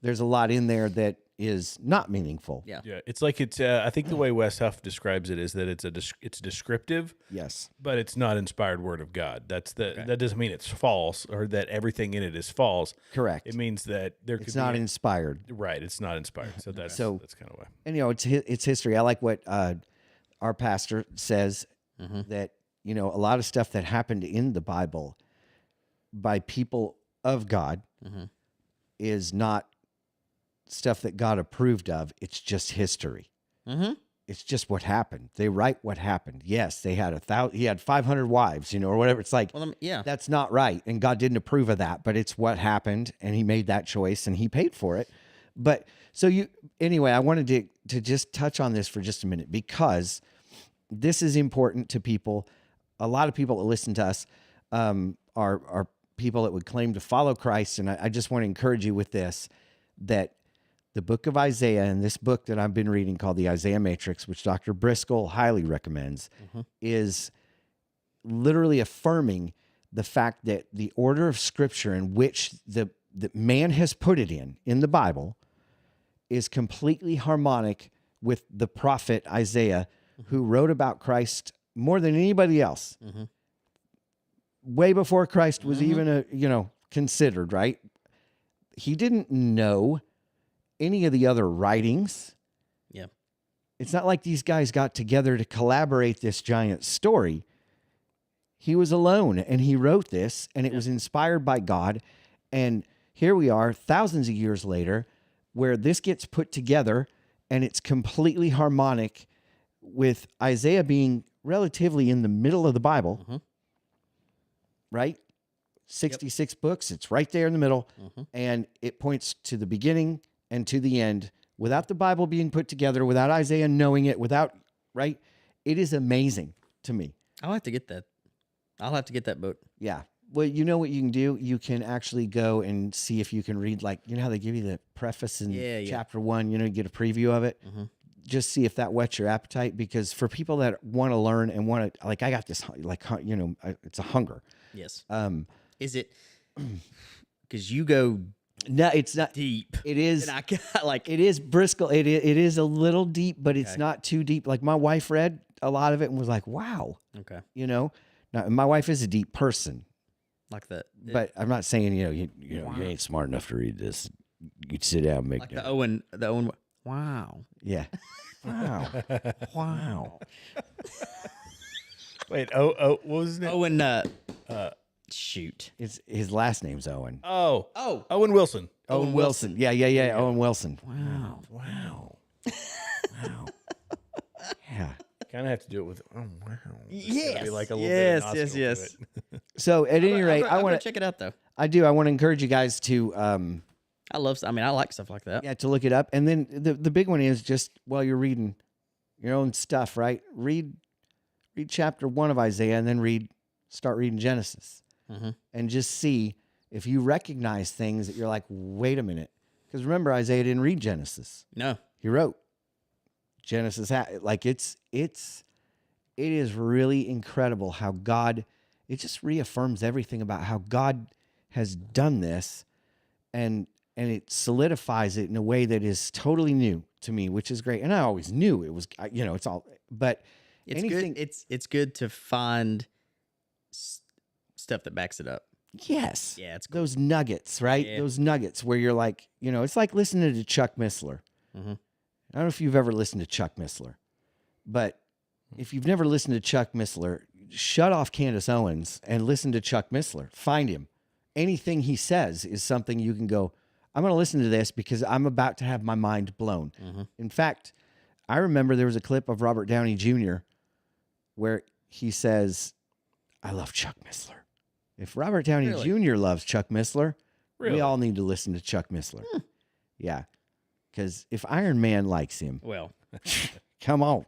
There's a lot in there that is not meaningful. Yeah. Yeah. It's like I think the way Wes Huff describes it is that it's descriptive. Yes. But it's not inspired word of God. That doesn't mean it's false or that everything in it is false. Correct. It means that it's not inspired. Right. It's not inspired. So that's kind of why. And it's history. I like what our pastor says that a lot of stuff that happened in the Bible by people of God is not stuff that God approved of. It's just history. It's just what happened. They write what happened. Yes, they had he had 500 wives, or whatever. It's like, that's not right. And God didn't approve of that, but it's what happened. And he made that choice and he paid for it. But anyway, I wanted to just touch on this for just a minute because this is important to people. A lot of people that listen to us are people that would claim to follow Christ. And I just want to encourage you with this, that the book of Isaiah and this book that I've been reading called the Isaiah Matrix, which Dr. Briscoe highly recommends, is literally affirming the fact that the order of scripture in which the man has put it in the Bible is completely harmonic with the prophet Isaiah, who wrote about Christ more than anybody else. Way before Christ was even considered, right? He didn't know any of the other writings. Yeah. It's not like these guys got together to collaborate this giant story. He was alone and he wrote this and it was inspired by God. And here we are thousands of years later where this gets put together and it's completely harmonic with Isaiah being relatively in the middle of the Bible, right? 66 books. It's right there in the middle. And it points to the beginning and to the end without the Bible being put together, without Isaiah knowing it, right? It is amazing to me. I'll have to get that. I'll have to get that book. Yeah. Well, you know what you can do? You can actually go and see if you can read, how they give you the preface in chapter 1, you get a preview of it. Just see if that whets your appetite, because for people that want to learn and want to, I got this, it's a hunger. Yes. Is it, because you go No, it's not deep. It is and I got it is Briscoe. It is a little deep, but it's not too deep. Like my wife read a lot of it and was like, "Wow." Okay. Now my wife is a deep person. Like that. But I'm not saying you ain't smart enough to read this. You'd sit down and make like the Owen. Wow. Yeah. Wow. Wow. Wait. What was his name? Owen. Shoot. His last name's Owen. Oh. Owen Wilson. Owen Wilson. Yeah. Owen Wilson. Wow. Wow. Yeah. Kind of have to do it with. Oh wow. Yes. Be like a little bit of yes. Yes. So at any rate, I want to check it out though. I do. I want to encourage you guys to. I like stuff like that. Yeah, to look it up, and then the big one is just while you're reading your own stuff, right? Read chapter 1 of Isaiah, and then start reading Genesis, and just see if you recognize things that you're like, wait a minute, because remember Isaiah didn't read Genesis. No, He wrote Genesis. Like it is really incredible how God, it just reaffirms everything about how God has done this, and it solidifies it in a way that is totally new to me, which is great. And I always knew it was, it's all, but It's anything. good. It's good to find stuff that backs it up. Yes. Yeah, it's cool. Those nuggets, right? Yeah. Those nuggets where you're like, it's like listening to Chuck Missler. Mhm. I don't know if you've ever listened to Chuck Missler, but if you've never listened to Chuck Missler, shut off Candace Owens and listen to Chuck Missler. Find him. Anything he says is something you can go, I'm going to listen to this because I'm about to have my mind blown. Mhm. In fact, I remember there was a clip of Robert Downey Jr. where he says, I love Chuck Missler. If Robert Downey Really? Jr. loves Chuck Missler, Really? we all need to listen to Chuck Missler. Yeah. Because if Iron Man likes him, Well, come on.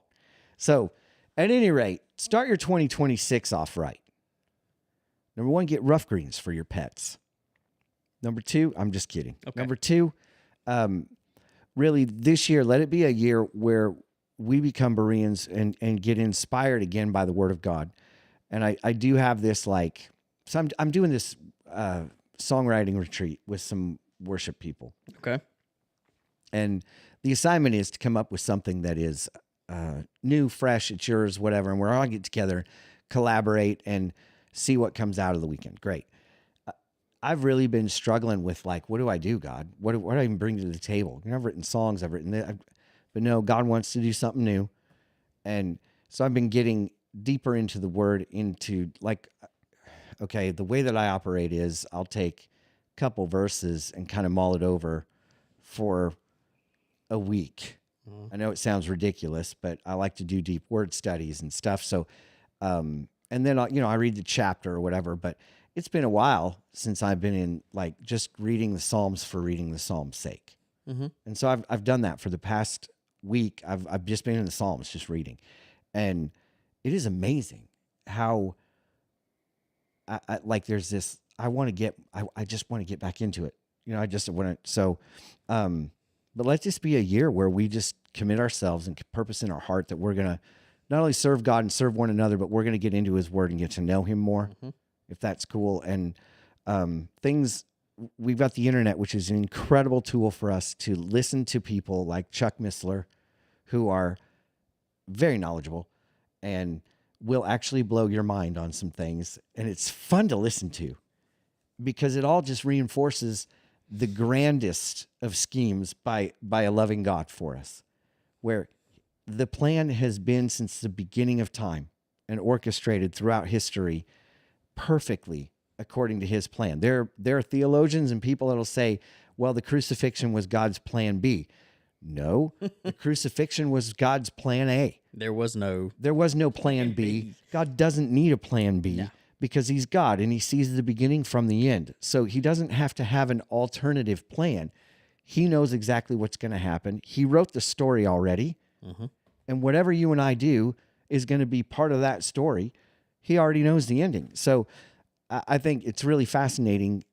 So, at any rate, start your 2026 off right. Number 1, get rough greens for your pets. Number 2, I'm just kidding. Okay. Number 2, really this year, let it be a year where we become Bereans and get inspired again by the Word of God. And I do have this so I'm doing this songwriting retreat with some worship people. okay. And the assignment is to come up with something that is new, fresh, it's yours, whatever. And we're all get together, collaborate, and see what comes out of the weekend. Great. I've really been struggling with what do I do, God? What do I even bring to the table? I've written songs, I've written this, but no, God wants to do something new. And so I've been getting deeper into the Word, into okay, the way that I operate is I'll take a couple verses and kind of mull it over for a week. I know it sounds ridiculous, but I like to do deep word studies and stuff. So, and then, I read the chapter or whatever, but it's been a while since I've been in just reading the Psalms for reading the Psalm's sake. Mm-hmm. And so I've done that for the past week. I've just been in the Psalms, just reading. And it is amazing how there's this, I just want to get back into it. I just want to, so, but let's just be a year where we just commit ourselves and purpose in our heart that we're going to not only serve God and serve one another, but we're going to get into His Word and get to know Him more, if that's cool. And we've got the internet, which is an incredible tool for us to listen to people like Chuck Missler, who are very knowledgeable and will actually blow your mind on some things. And it's fun to listen to because it all just reinforces the grandest of schemes by a loving God for us, where the plan has been since the beginning of time and orchestrated throughout history perfectly according to His plan. There are theologians and people that'll say, well, the crucifixion was God's plan B. No, the crucifixion was God's plan A. There was no plan B. God doesn't need a plan B. Because He's God and He sees the beginning from the end. So He doesn't have to have an alternative plan. He knows exactly what's going to happen. He wrote the story already. And whatever you and I do is going to be part of that story. He already knows the ending. So I think it's really fascinating.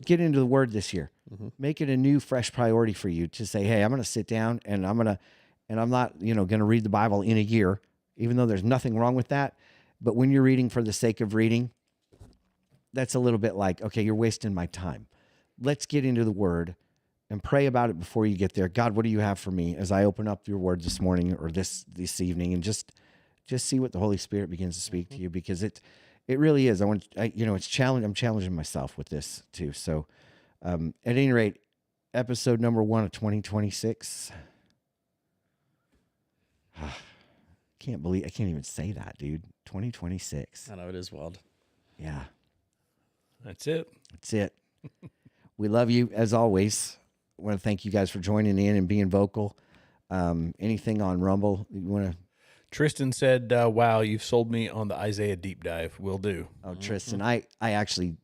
Get into the Word this year. Make it a new, fresh priority for you to say, hey, I'm going to sit down and I'm not, going to read the Bible in a year, even though there's nothing wrong with that. But when you're reading for the sake of reading, that's a little bit like, okay, you're wasting my time. Let's get into the Word and pray about it before you get there. God, what do you have for me as I open up your Word this morning or this evening, and just see what the Holy Spirit begins to speak to you, because it really is. It's challenging. I'm challenging myself with this too. So, at any rate, episode number 1 of 2026. I can't even say that, dude. 2026. I know, it is wild. Yeah. That's it. That's it. We love you as always. I want to thank you guys for joining in and being vocal. Anything on Rumble you want to? Tristan said, wow, you've sold me on the Isaiah deep dive. Will do. Oh, Tristan, I actually,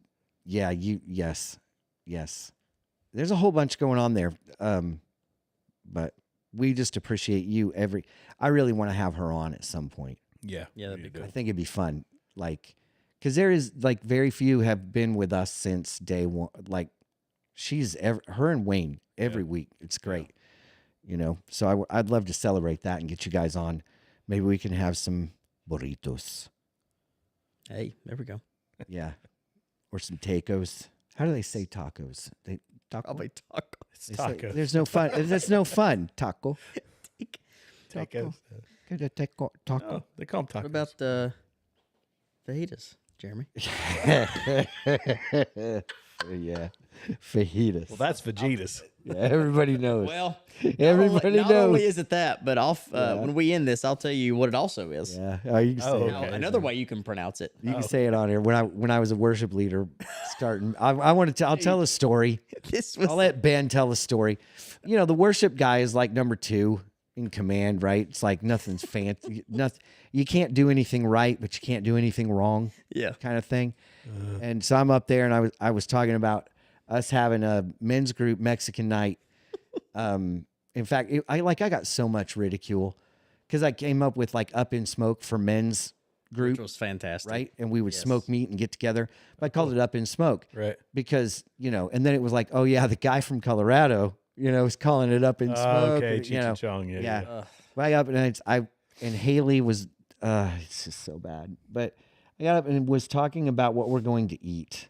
yes. There's a whole bunch going on there. But we just appreciate you I really want to have her on at some point. Yeah. Yeah, that'd be good. I think it'd be fun. Because there is very few have been with us since day one. Her and Wayne every week. It's great. you know. So I'd love to celebrate that and get you guys on. Maybe we can have some burritos. Hey, there we go. Yeah. Or some tacos. How do they say tacos? Taco? Probably taco. It's They say- tacos. there's no fun. There's no fun. Taco. Tacos. Get a taco. Oh, they call them tacos. What about the fajitas, Jeremy? Yeah. Fajitas. Well, that's Vegetas. Yeah, everybody knows. Well, everybody not knows. only is it that, but when we end this, I'll tell you what it also is. Yeah. Oh, you can say Oh, it. Now, okay. another way you can pronounce it. You can say it on here. When I was a worship leader, starting, I want to. I'll tell a story. This was I'll let Ben tell a story. You know, the worship guy is like number 2 in command, right? It's like nothing's fancy. Nothing. You can't do anything right, but you can't do anything wrong. Yeah. Kind of thing. And so I'm up there, and I was talking about us having a men's group Mexican night. In fact, I got so much ridicule because I came up with like Up in Smoke for men's group, which was fantastic. right? And we would smoke meat and get together. But I called it Up in Smoke, Right. because, you know, and then it was like, oh yeah, the guy from Colorado, you know, is calling it Up in Smoke. Okay, and, you Cheech know, and Chong. Yeah. But I got up and Haley was, it's just so bad. But I got up and was talking about what we're going to eat.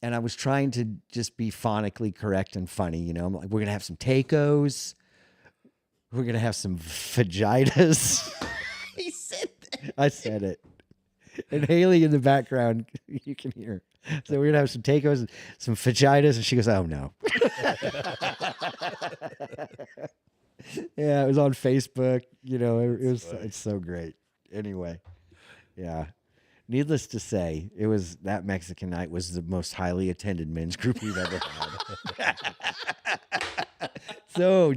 And I was trying to just be phonically correct and funny, you know. I'm like, we're gonna have some tacos. We're gonna have some fajitas. He said that. I said it. And Haley in the background, you can hear. So we're gonna have some tacos, some fajitas, and she goes, "Oh no." Yeah, it was on Facebook. You know, it's so great. Anyway, yeah. Needless to say, that Mexican night was the most highly attended men's group we've ever had. So,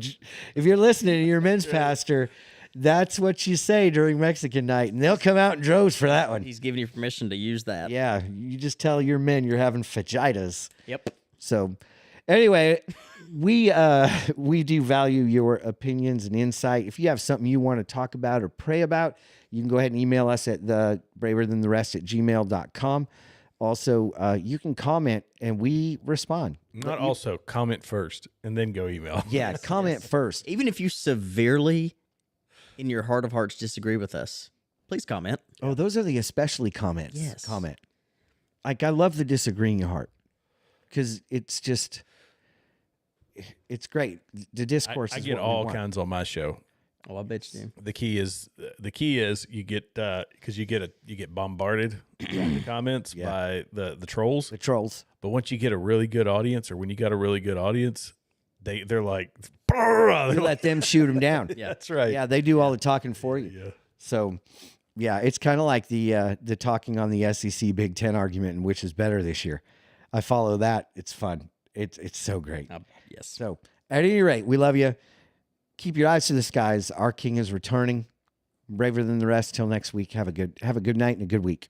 if you're listening and you're a men's pastor, that's what you say during Mexican night, and they'll come out in droves for that one. He's giving you permission to use that. Yeah, you just tell your men you're having fajitas. Yep. So, anyway, we do value your opinions and insight. If you have something you want to talk about or pray about, you can go ahead and email us at braverthantheRest@gmail.com. Also, you can comment and we respond. Comment first and then go email. Yeah, comment first. Even if you severely, in your heart of hearts, disagree with us, please comment. Oh, those are the especially comments. Yes. Comment. Like, I love the disagreeing heart because it's just, it's great. The discourse I is get what we all want. kinds on my show. Oh, I bet you do. The key is you get because you get bombarded in the comments by the trolls. The trolls. But once you get a really good audience, or when you got a really good audience, they're like, "Brr!" You let them shoot them down. Yeah. That's right. Yeah, they do all the talking for you. Yeah. So, yeah, it's kind of like the talking on the SEC Big Ten argument and which is better this year. I follow that. It's fun. It's so great. Yes. So, at any rate, we love you. Keep your eyes to the skies. Our King is returning. Braver than the rest. Till next week. Have a good night and a good week.